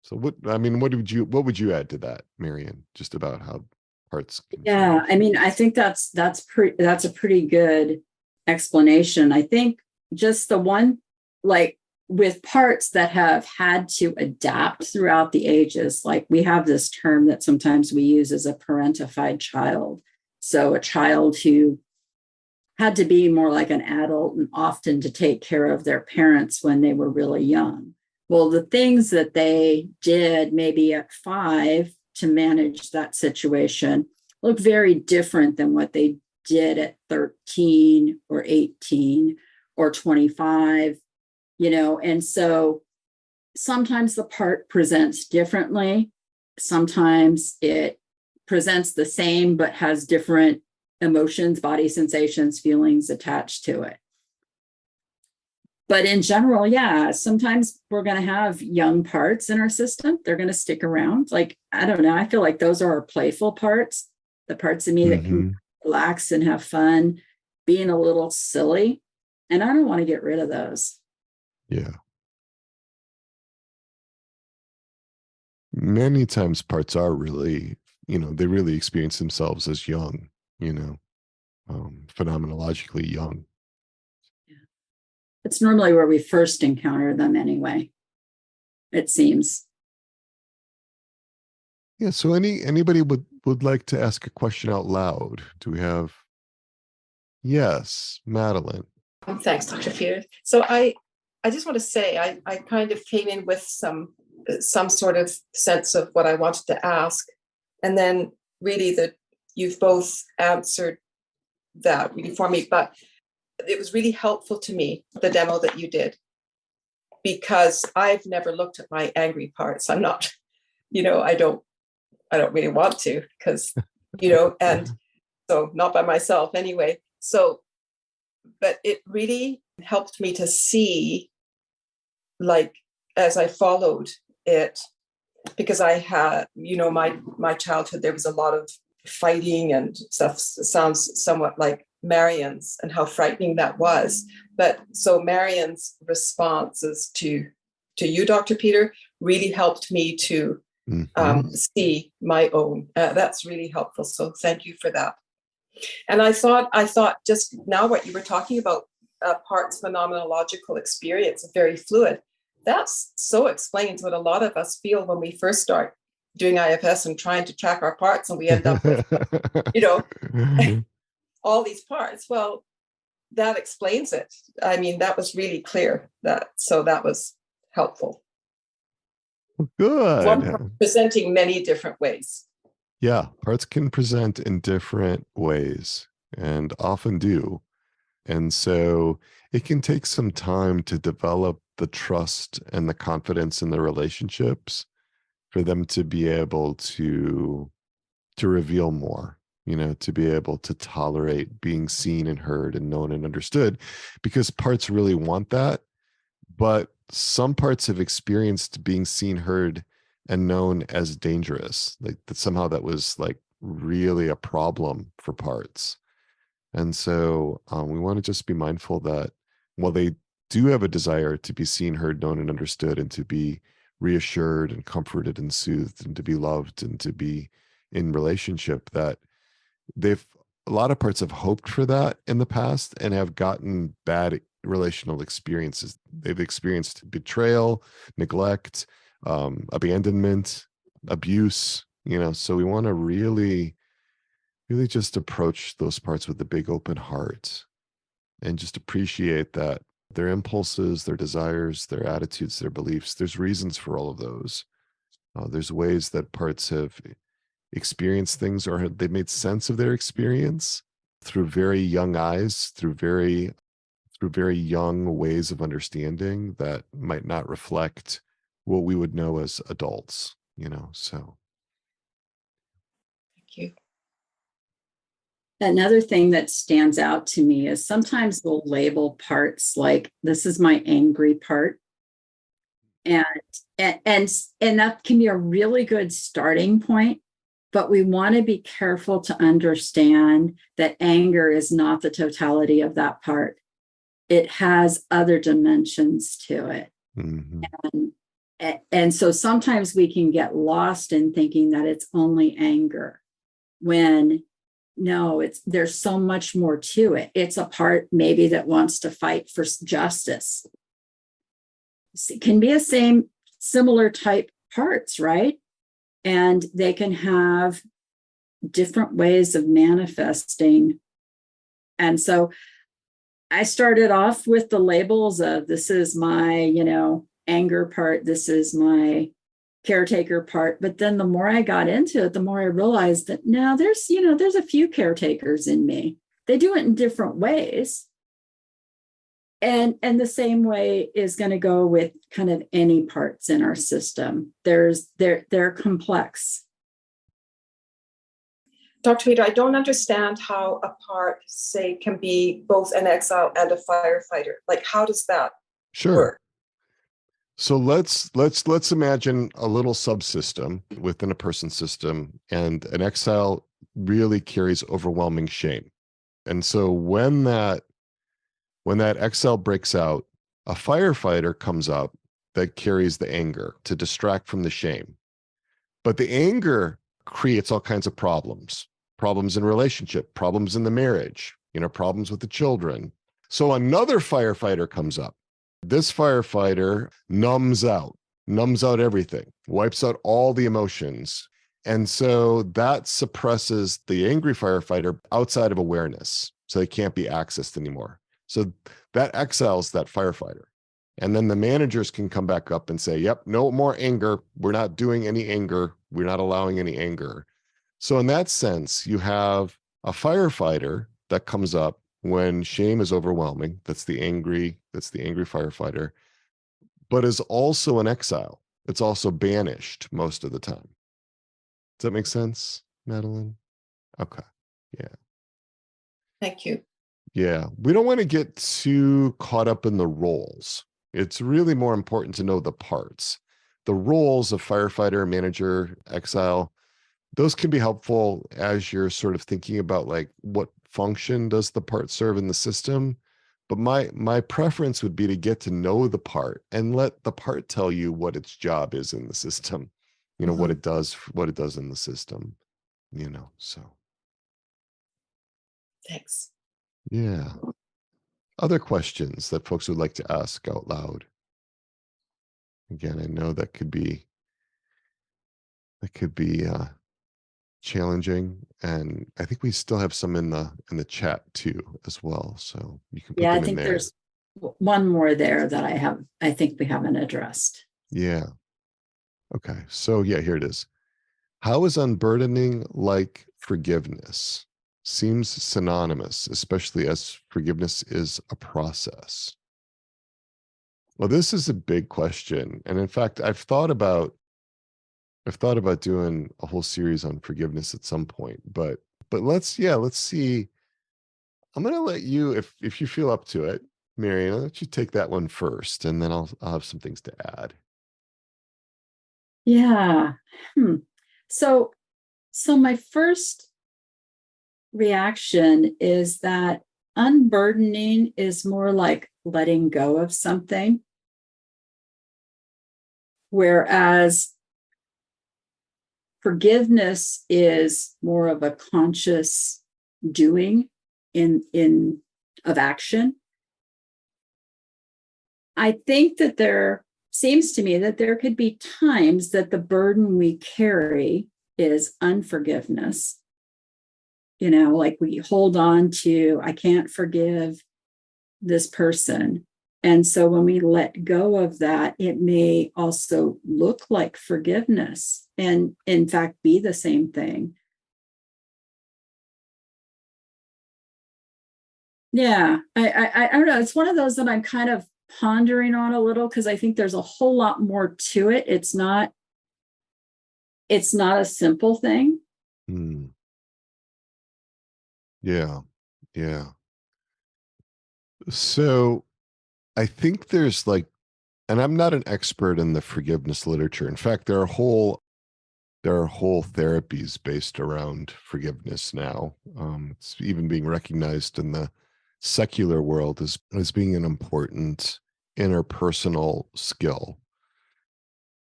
So what would you add to that, Marion, just about how parts can
Yeah,
change?
I mean, I think that's a pretty good explanation. I think just the one, like with parts that have had to adapt throughout the ages, like we have this term that sometimes we use as a parentified child. So a child who had to be more like an adult and often to take care of their parents when they were really young. Well, the things that they did maybe at 5 to manage that situation look very different than what they did at 13 or 18 or 25, and so sometimes the part presents differently. Sometimes it presents the same, but has different emotions, body sensations, feelings attached to it. But in general, yeah, sometimes we're going to have young parts in our system. They're going to stick around. Like, I don't know. I feel like those are our playful parts, the parts of me that can relax and have fun, being a little silly. And I don't want to get rid of those.
Yeah. Many times parts are really, they really experience themselves as young, phenomenologically young.
Yeah. It's normally where we first encounter them anyway, it seems.
Yeah. So anybody would like to ask a question out loud? Do we have? Yes, Madeline.
Thanks, Dr. Peter. So I just want to say I kind of came in with some sort of sense of what I wanted to ask, and then really that you've both answered that really for me. But it was really helpful to me, the demo that you did, because I've never looked at my angry parts. I'm not, I don't really want to, because, and so not by myself anyway. So, but it really helped me to see, like, as I followed it, because I had, my childhood, there was a lot of fighting and stuff. Sounds somewhat like Marion's and how frightening that was. But so Marion's responses to you, Dr. Peter, really helped me to see my own. That's really helpful. So thank you for that. And I thought just now what you were talking about, parts phenomenological experience, very fluid. That's so explains what a lot of us feel when we first start doing IFS and trying to track our parts, and we end up with, all these parts. Well, that explains it. I mean, that was really clear. So that was helpful.
Good.
One presenting many different ways.
Yeah, parts can present in different ways and often do. And so it can take some time to develop the trust and the confidence in the relationships for them to be able to reveal more, to be able to tolerate being seen and heard and known and understood, because parts really want that. But some parts have experienced being seen, heard, and known as dangerous. Like that somehow that was like really a problem for parts. And so we want to just be mindful that while they do have a desire to be seen, heard, known, and understood, and to be reassured and comforted and soothed and to be loved and to be in relationship, that a lot of parts have hoped for that in the past and have gotten bad relational experiences. They've experienced betrayal, neglect, abandonment, abuse, so we want to really just approach those parts with a big open heart and just appreciate that their impulses, their desires, their attitudes, their beliefs, there's reasons for all of those. There's ways that parts have experienced things or they've made sense of their experience through very young eyes, through very young ways of understanding that might not reflect what we would know as adults, so.
Thank you.
Another thing that stands out to me is sometimes we'll label parts like this is my angry part. And that can be a really good starting point, but we want to be careful to understand that anger is not the totality of that part. It has other dimensions to it.
Mm-hmm.
And so sometimes we can get lost in thinking that it's only anger when no, there's so much more to it. It's a part maybe that wants to fight for justice. It can be similar type parts, right? And they can have different ways of manifesting. And so I started off with the labels of this is my, anger part, this is my caretaker part. But then the more I got into it, the more I realized that now there's a few caretakers in me. They do it in different ways. And the same way is going to go with kind of any parts in our system. They're complex.
Dr. Peter, I don't understand how a part, say, can be both an exile and a firefighter. Like, how does that work?
So let's imagine a little subsystem within a person system, and an exile really carries overwhelming shame. And so when that exile breaks out, a firefighter comes up that carries the anger to distract from the shame. But the anger creates all kinds of problems in relationship, problems in the marriage, problems with the children. So another firefighter comes up. This firefighter numbs out everything, wipes out all the emotions. And so that suppresses the angry firefighter outside of awareness. So they can't be accessed anymore. So that exiles that firefighter. And then the managers can come back up and say, yep, no more anger. We're not doing any anger. We're not allowing any anger. So in that sense, you have a firefighter that comes up when shame is overwhelming. That's the angry firefighter, but is also an exile. It's also banished most of the time. Does that make sense, Madeline? Okay. Yeah.
Thank you.
Yeah. We don't want to get too caught up in the roles. It's really more important to know the parts. The roles of firefighter, manager, exile, those can be helpful as you're sort of thinking about like what function does the part serve in the system. But my preference would be to get to know the part and let the part tell you what its job is in the system, what it does in the system, so.
Thanks.
Yeah. Other questions that folks would like to ask out loud? Again, I know that could be challenging. And I think we still have some in the chat too as well. So you can put
Yeah, I
them in
think
there.
there's one more there that I think we haven't addressed.
Yeah. Okay. So yeah, here it is. How is unburdening like forgiveness? Seems synonymous, especially as forgiveness is a process. Well, this is a big question. And in fact, I've thought about doing a whole series on forgiveness at some point, but let's see. I'm gonna let you, if you feel up to it, Marion, I'll let you take that one first, and then I'll have some things to add.
Yeah. So my first reaction is that unburdening is more like letting go of something, whereas forgiveness is more of a conscious doing in of action. I think that there seems to me that there could be times that the burden we carry is unforgiveness. Like we hold on to, I can't forgive this person. And so when we let go of that, it may also look like forgiveness and in fact be the same thing. Yeah, I don't know. It's one of those that I'm kind of pondering on a little because I think there's a whole lot more to it. It's not a simple thing.
Yeah, yeah. So I think there's like, and I'm not an expert in the forgiveness literature. In fact, there are whole therapies based around forgiveness now. It's even being recognized in the secular world as being an important interpersonal skill.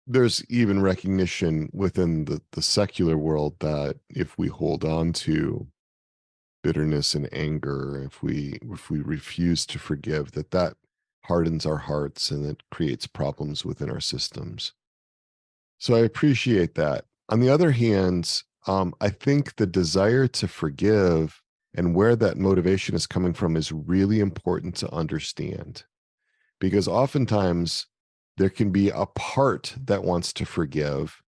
There's even recognition within the secular world that if we hold on to bitterness and anger, if we refuse to forgive, that hardens our hearts and it creates problems within our systems. So I appreciate that. On the other hand, I think the desire to forgive and where that motivation is coming from is really important to understand, because oftentimes there can be a part that wants to forgive,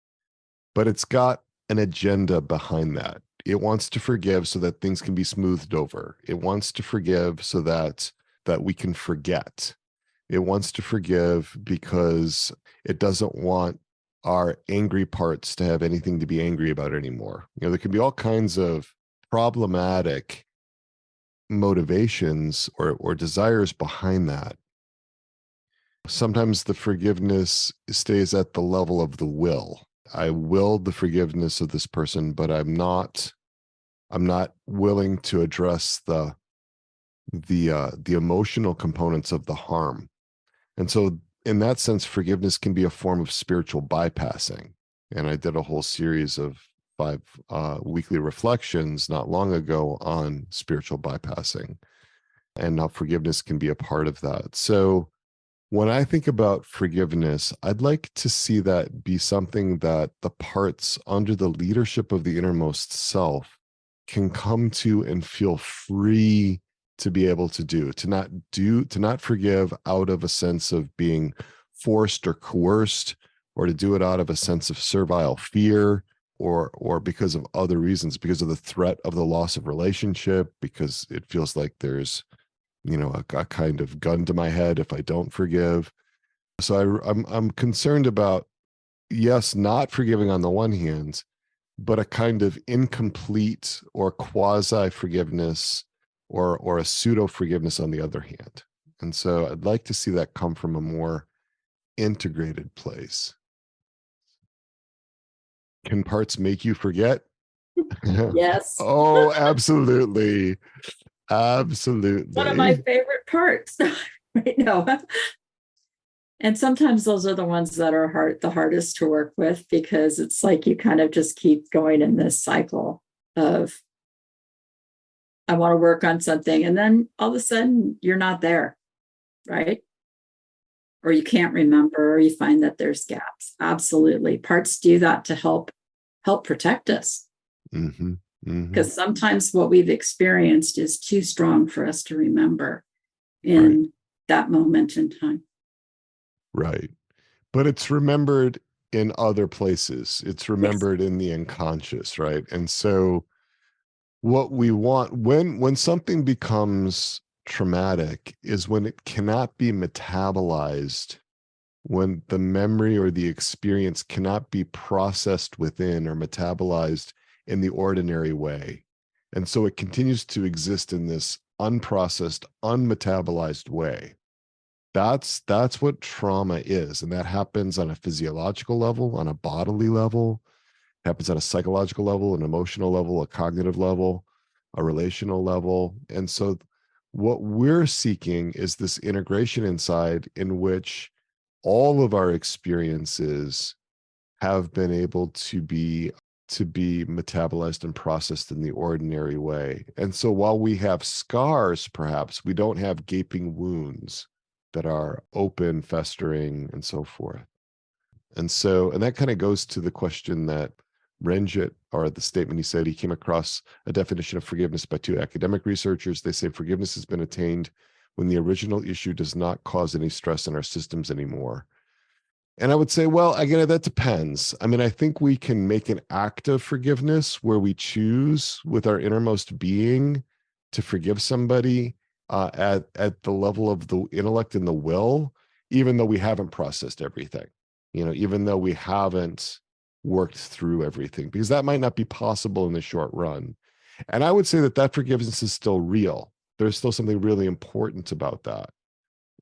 but it's got an agenda behind that. It wants to forgive so that things can be smoothed over. It wants to forgive so that we can forget. It wants to forgive because it doesn't want our angry parts to have anything to be angry about anymore. There can be all kinds of problematic motivations or desires behind that. Sometimes the forgiveness stays at the level of the will. I willed the forgiveness of this person, but I'm not willing to address the emotional components of the harm. And so in that sense, forgiveness can be a form of spiritual bypassing. And I did a whole series of 5 weekly reflections not long ago on spiritual bypassing and how forgiveness can be a part of that. So when I think about forgiveness, I'd like to see that be something that the parts under the leadership of the innermost self can come to and feel free to be able to do, to not forgive out of a sense of being forced or coerced, or to do it out of a sense of servile fear, or because of other reasons, because of the threat of the loss of relationship, because it feels like there's a kind of gun to my head if I don't forgive. So I'm concerned about, yes, not forgiving on the one hand, but a kind of incomplete or quasi forgiveness or a pseudo forgiveness on the other hand. And so I'd like to see that come from a more integrated place. Can parts make you forget?
Yes.
Oh, absolutely. Absolutely.
One of my favorite parts. Right now. And sometimes those are the ones that are the hardest to work with, because it's like you kind of just keep going in this cycle of, I want to work on something, and then all of a sudden you're not there, right? Or you can't remember, or you find that there's gaps. Absolutely. Parts do that to help protect us.
Mm-hmm. Mm-hmm.
Because sometimes what we've experienced is too strong for us to remember in
Right.
that moment in time.
Right. But it's remembered in other places. It's remembered in the unconscious, right? And so what we want when something becomes traumatic is when it cannot be metabolized, when the memory or the experience cannot be processed within or metabolized in the ordinary way. And so it continues to exist in this unprocessed, unmetabolized way. That's what trauma is. And that happens on a physiological level, on a bodily level, happens on a psychological level, an emotional level, a cognitive level, a relational level. And so what we're seeking is this integration inside in which all of our experiences have been able to be metabolized and processed in the ordinary way. And so while we have scars, perhaps we don't have gaping wounds that are open, festering, and so forth. And that kind of goes to the question that Ranjit, or the statement he said, he came across a definition of forgiveness by two academic researchers. They say forgiveness has been attained when the original issue does not cause any stress in our systems anymore. And I would say, well, again, that depends. I mean, I think we can make an act of forgiveness where we choose with our innermost being to forgive somebody at the level of the intellect and the will, even though we haven't processed everything, even though we haven't worked through everything, because that might not be possible in the short run. And I would say that forgiveness is still real. There's still something really important about that.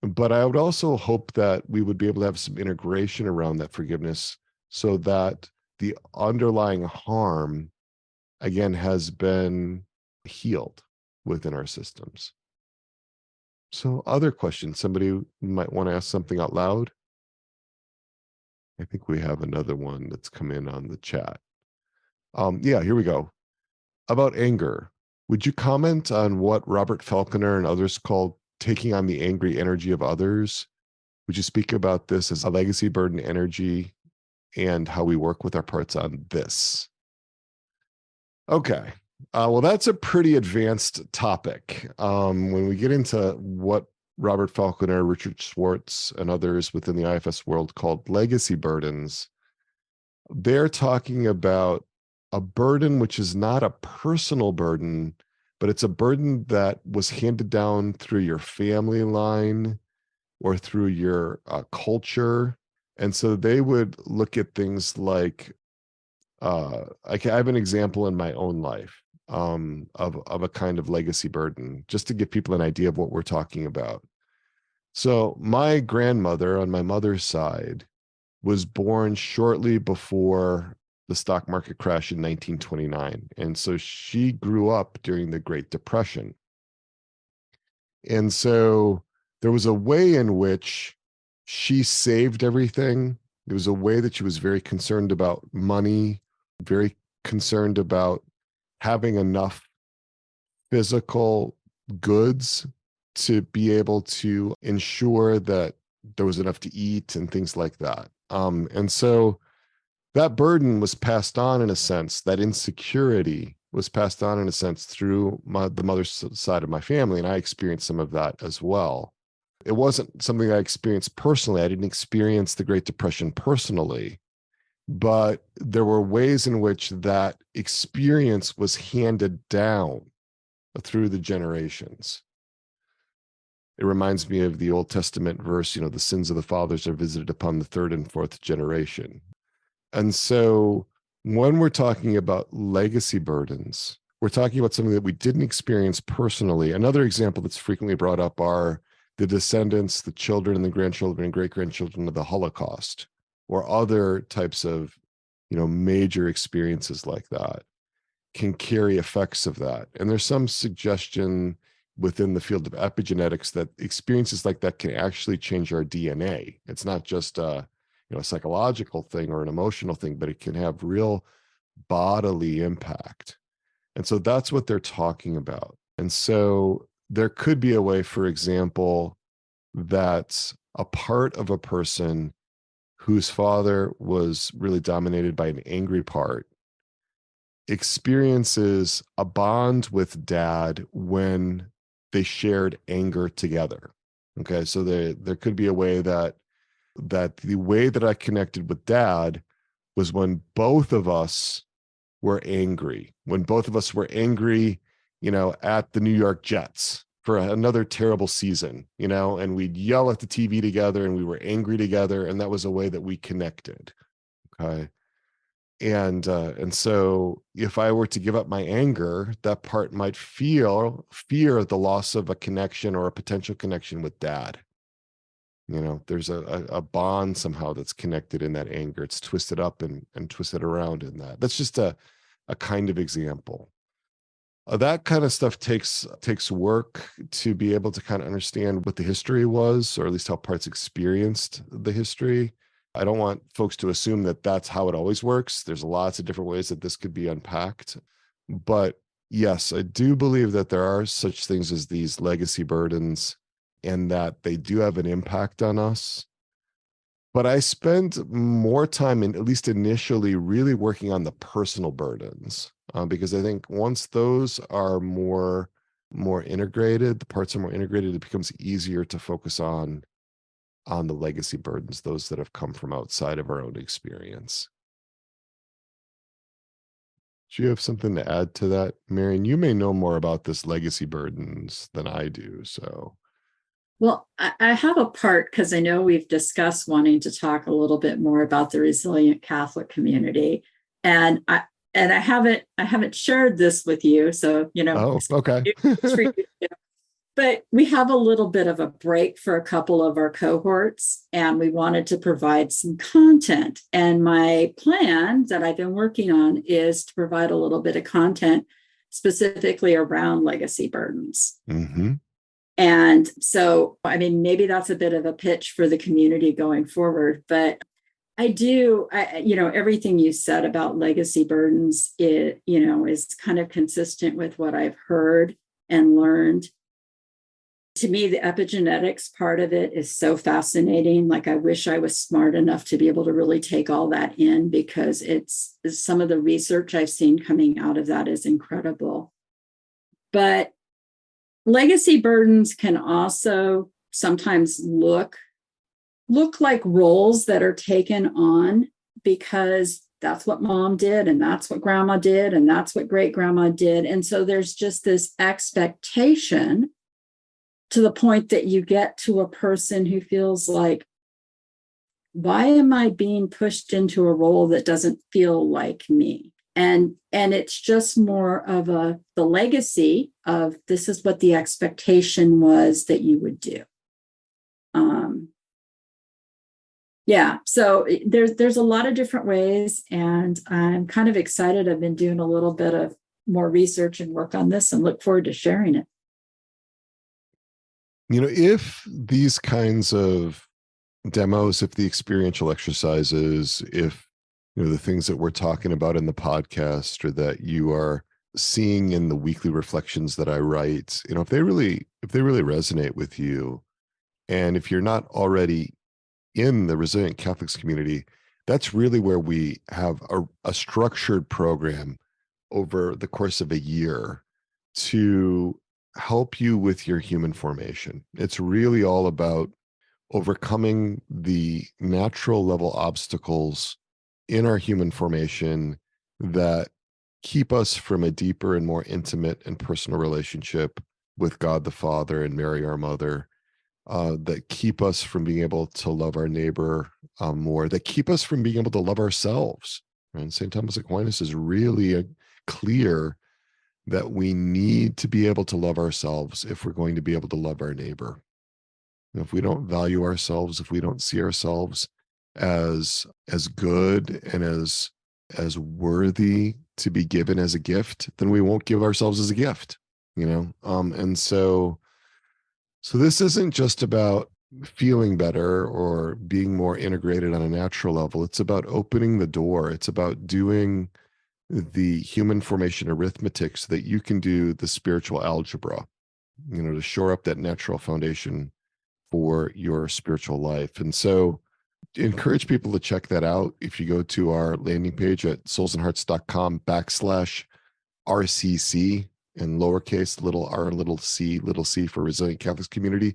But I would also hope that we would be able to have some integration around that forgiveness so that the underlying harm, again, has been healed within our systems. So other questions, somebody might want to ask something out loud. I think we have another one that's come in on the chat. Yeah, here we go. About anger. Would you comment on what Robert Falconer and others called taking on the angry energy of others? Would you speak about this as a legacy burden energy and how we work with our parts on this? Okay. Well, that's a pretty advanced topic. When we get into what Robert Falconer, Richard Schwartz, and others within the IFS world called legacy burdens, they're talking about a burden which is not a personal burden, but it's a burden that was handed down through your family line or through your culture. And so they would look at things like, I have an example in my own life of a kind of legacy burden, just to give people an idea of what we're talking about. So my grandmother on my mother's side was born shortly before the stock market crash in 1929. And so she grew up during the Great Depression. And so there was a way in which she saved everything. There was a way that she was very concerned about money, very concerned about having enough physical goods to be able to ensure that there was enough to eat and things like that. And so that burden was passed on in a sense, that insecurity was passed on in a sense through the mother's side of my family. And I experienced some of that as well. It wasn't something I experienced personally. I didn't experience the Great Depression personally, but there were ways in which that experience was handed down through the generations. It reminds me of the Old Testament verse, the sins of the fathers are visited upon the third and fourth generation. And so when we're talking about legacy burdens, we're talking about something that we didn't experience personally. Another example that's frequently brought up are the descendants, the children and the grandchildren and great-grandchildren of the Holocaust, or other types of, major experiences like that can carry effects of that. And there's some suggestion within the field of epigenetics that experiences like that can actually change our DNA. It's not just a psychological thing or an emotional thing, but it can have real bodily impact. And so that's what they're talking about. And so there could be a way, for example, that a part of a person whose father was really dominated by an angry part experiences a bond with dad when they shared anger together. Okay, so there could be a way that the way that I connected with dad was when both of us were angry, at the New York Jets for another terrible season, and we'd yell at the TV together and we were angry together. And that was a way that we connected. Okay. And so if I were to give up my anger, that part might fear the loss of a connection or a potential connection with dad. There's a bond somehow that's connected in that anger. It's twisted up and twisted around in that. That's just a kind of example. That kind of stuff takes work to be able to kind of understand what the history was, or at least how parts experienced the history. I don't want folks to assume that that's how it always works. There's lots of different ways that this could be unpacked. But yes, I do believe that there are such things as these legacy burdens and that they do have an impact on us. But I spend more time, at least initially, really working on the personal burdens, because I think once those are more integrated, the parts are more integrated, it becomes easier to focus on the legacy burdens, those that have come from outside of our own experience. Do you have something to add to that, Marion? You may know more about this legacy burdens than I do, so.
Well, I have a part because I know we've discussed wanting to talk a little bit more about the resilient Catholic community, and I haven't shared this with you, so
Oh, okay.
But we have a little bit of a break for a couple of our cohorts, and we wanted to provide some content. And my plan that I've been working on is to provide a little bit of content specifically around legacy burdens.
Mm-hmm.
And so, maybe that's a bit of a pitch for the community going forward, but everything you said about legacy burdens, is kind of consistent with what I've heard and learned. To me, the epigenetics part of it is so fascinating. Like, I wish I was smart enough to be able to really take all that in, because it's some of the research I've seen coming out of that is incredible. But legacy burdens can also sometimes look like roles that are taken on because that's what mom did, and that's what grandma did, and that's what great grandma did. And so there's just this expectation to the point that you get to a person who feels like, why am I being pushed into a role that doesn't feel like me? And it's just more of the legacy of, this is what the expectation was that you would do. So there's a lot of different ways, and I'm kind of excited. I've been doing a little bit of more research and work on this and look forward to sharing it.
If these kinds of demos, if the experiential exercises, if the things that we're talking about in the podcast, or that you are seeing in the weekly reflections that I write, if they really resonate with you, and if you're not already in the Resilient Catholics community, that's really where we have a structured program over the course of a year to help you with your human formation. It's really all about overcoming the natural level obstacles in our human formation that keep us from a deeper and more intimate and personal relationship with God the Father and Mary, our mother, that keep us from being able to love our neighbor more, that keep us from being able to love ourselves. And St. Thomas Aquinas is really clear that we need to be able to love ourselves if we're going to be able to love our neighbor. If we don't value ourselves, if we don't see ourselves as good and as worthy to be given as a gift, then we won't give ourselves as a gift, and so this isn't just about feeling better or being more integrated on a natural level. It's about opening the door. It's about doing the human formation arithmetic so that you can do the spiritual algebra, to shore up that natural foundation for your spiritual life. And so encourage people to check that out. If you go to our landing page at soulsandhearts.com/RCC in lowercase, little r, little c for Resilient Catholics Community,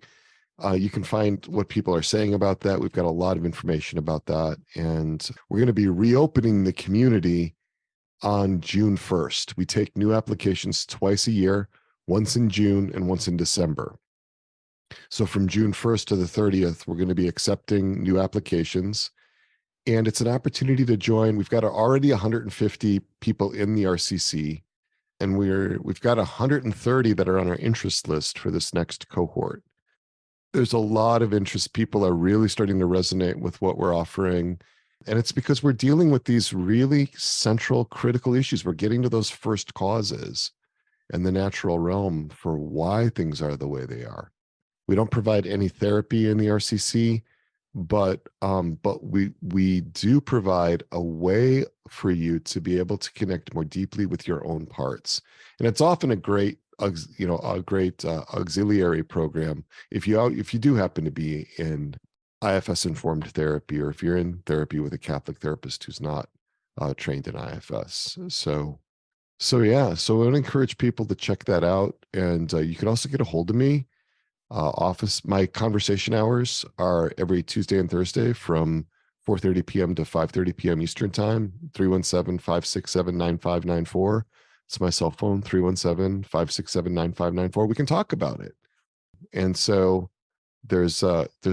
you can find what people are saying about that. We've got a lot of information about that. And we're going to be reopening the community on June 1st. We take new applications twice a year, once in June and once in December. So from June 1st to the 30th, we're going to be accepting new applications. And it's an opportunity to join. We've got already 150 people in the RCC, and we've got 130 that are on our interest list for this next cohort. There's a lot of interest. People are really starting to resonate with what we're offering. And it's because we're dealing with these really central, critical issues. We're getting to those first causes and the natural realm for why things are the way they are. We don't provide any therapy in the RCC, but we do provide a way for you to be able to connect more deeply with your own parts. And it's often a great auxiliary program if you do happen to be in IFS informed therapy, or if you're in therapy with a Catholic therapist who's not trained in IFS. So I want to encourage people to check that out. And you can also get a hold of me. My conversation hours are every Tuesday and Thursday from 4:30 p.m. to 5:30 p.m. Eastern time, 317-567-9594. It's my cell phone, 317-567-9594. We can talk about it. And so there's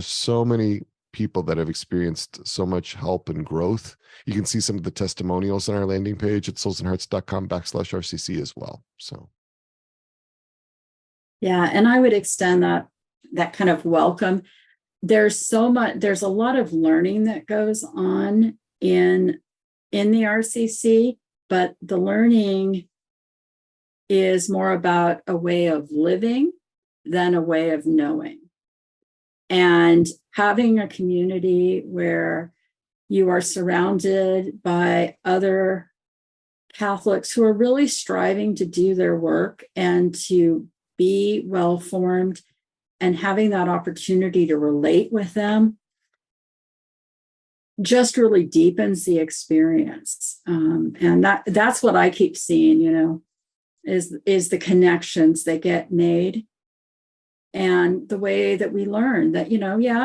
so many people that have experienced so much help and growth. You can see some of the testimonials on our landing page at soulsandhearts.com/RCC as well. So.
Yeah, and I would extend that kind of welcome. There's a lot of learning that goes on in the RCC, but the learning is more about a way of living than a way of knowing. And having a community where you are surrounded by other Catholics who are really striving to do their work and to be well-formed, and having that opportunity to relate with them just really deepens the experience. And that's what I keep seeing, is the connections that get made and the way that we learn that,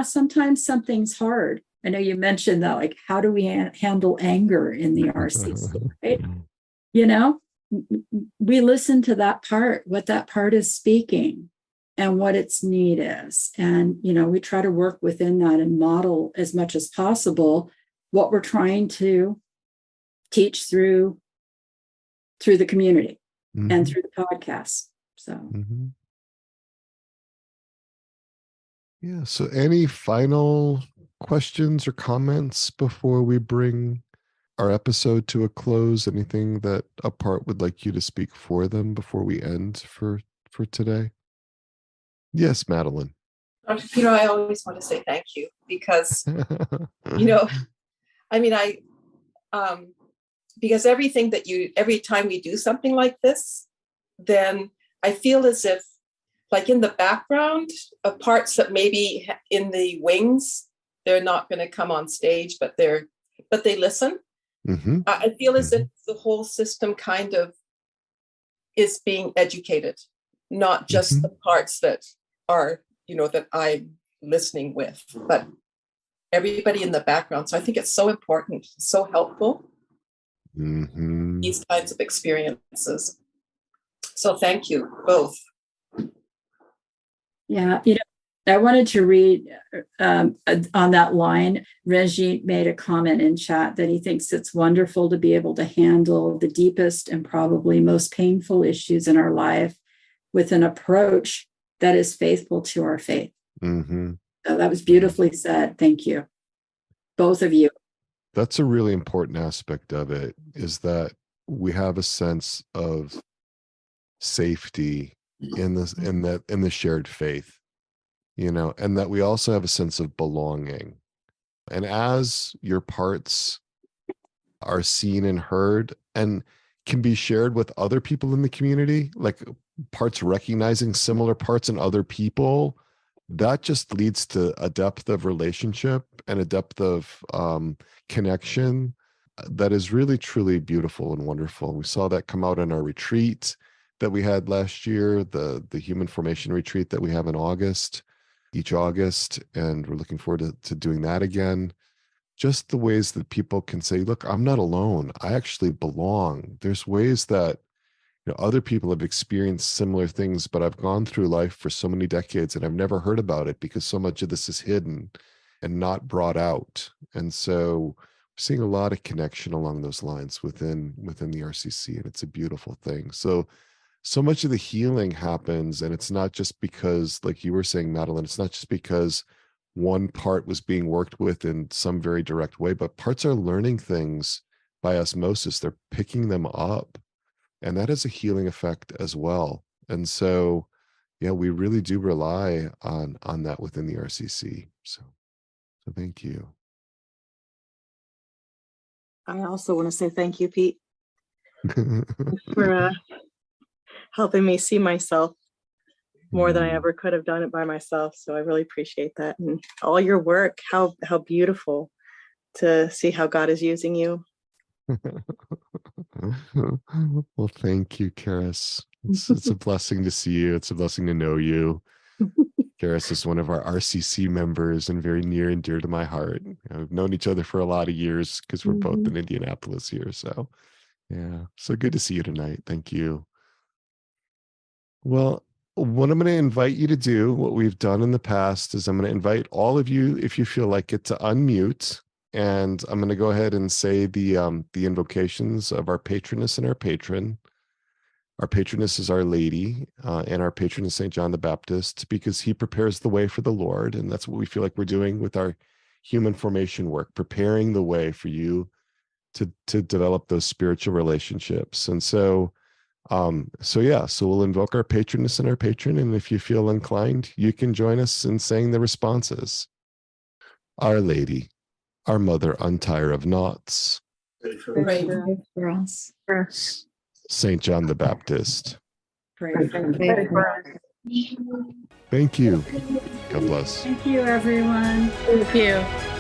sometimes something's hard. I know you mentioned that, like, how do we handle anger in the RCC, right? We listen to that part, what that part is speaking and what its need is. And, we try to work within that and model as much as possible what we're trying to teach through the community and through the podcast. So.
Yeah. So any final questions or comments before we bring our episode to a close? Anything that a part would like you to speak for them before we end for today? Yes, Madeline.
Dr. Peter, I always want to say thank you because, because every time we do something like this, then I feel as if, like, in the background of parts that maybe in the wings, they're not going to come on stage, but they listen. I feel as if the whole system kind of is being educated, not just the parts that are, that I'm listening with, but everybody in the background. So I think it's so important, so helpful, these kinds of experiences. So thank you both.
Yeah, I wanted to read on that line. Reggie made a comment in chat that he thinks it's wonderful to be able to handle the deepest and probably most painful issues in our life with an approach that is faithful to our faith. So that was beautifully said. Thank you, both of you.
That's a really important aspect of it, is that we have a sense of safety in the shared faith, and that we also have a sense of belonging. And as your parts are seen and heard and can be shared with other people in the community, like parts recognizing similar parts in other people, that just leads to a depth of relationship and a depth of connection that is really, truly beautiful and wonderful. We saw that come out in our retreat that we had last year, the human formation retreat that we have in August, each August, and we're looking forward to doing that again. Just the ways that people can say, look, I'm not alone. I actually belong. There's ways that other people have experienced similar things, but I've gone through life for so many decades and I've never heard about it because so much of this is hidden and not brought out. And so we're seeing a lot of connection along those lines within the RCC, and it's a beautiful thing. So much of the healing happens, and it's not just because, like you were saying, Madeline, it's not just because one part was being worked with in some very direct way, but parts are learning things by osmosis. They're picking them up, and that has a healing effect as well. And so, yeah, we really do rely on that within the RCC. So thank you.
I also want to say thank you, Pete, for helping me see myself more than I ever could have done it by myself. So I really appreciate that. And all your work, how beautiful to see how God is using you.
Well, thank you, Karis. It's a blessing to see you. It's a blessing to know you. Karis is one of our RCC members and very near and dear to my heart. We've known each other for a lot of years because we're both in Indianapolis here. So yeah, so good to see you tonight. Thank you. Well, what I'm going to invite you to do, what we've done in the past, is I'm going to invite all of you, if you feel like it, to unmute. And I'm going to go ahead and say the invocations of our patroness and our patron. Our patroness is Our Lady, and our patron is St. John the Baptist, because he prepares the way for the Lord. And that's what we feel like we're doing with our human formation work, preparing the way for you to develop those spiritual relationships. And so we'll invoke our patroness and our patron. And if you feel inclined, you can join us in saying the responses. Our Lady, our mother, untier of knots.
Pray for us.
St. John the Baptist.
Pray for us.
Thank you. God bless.
Thank you, everyone.
Thank you.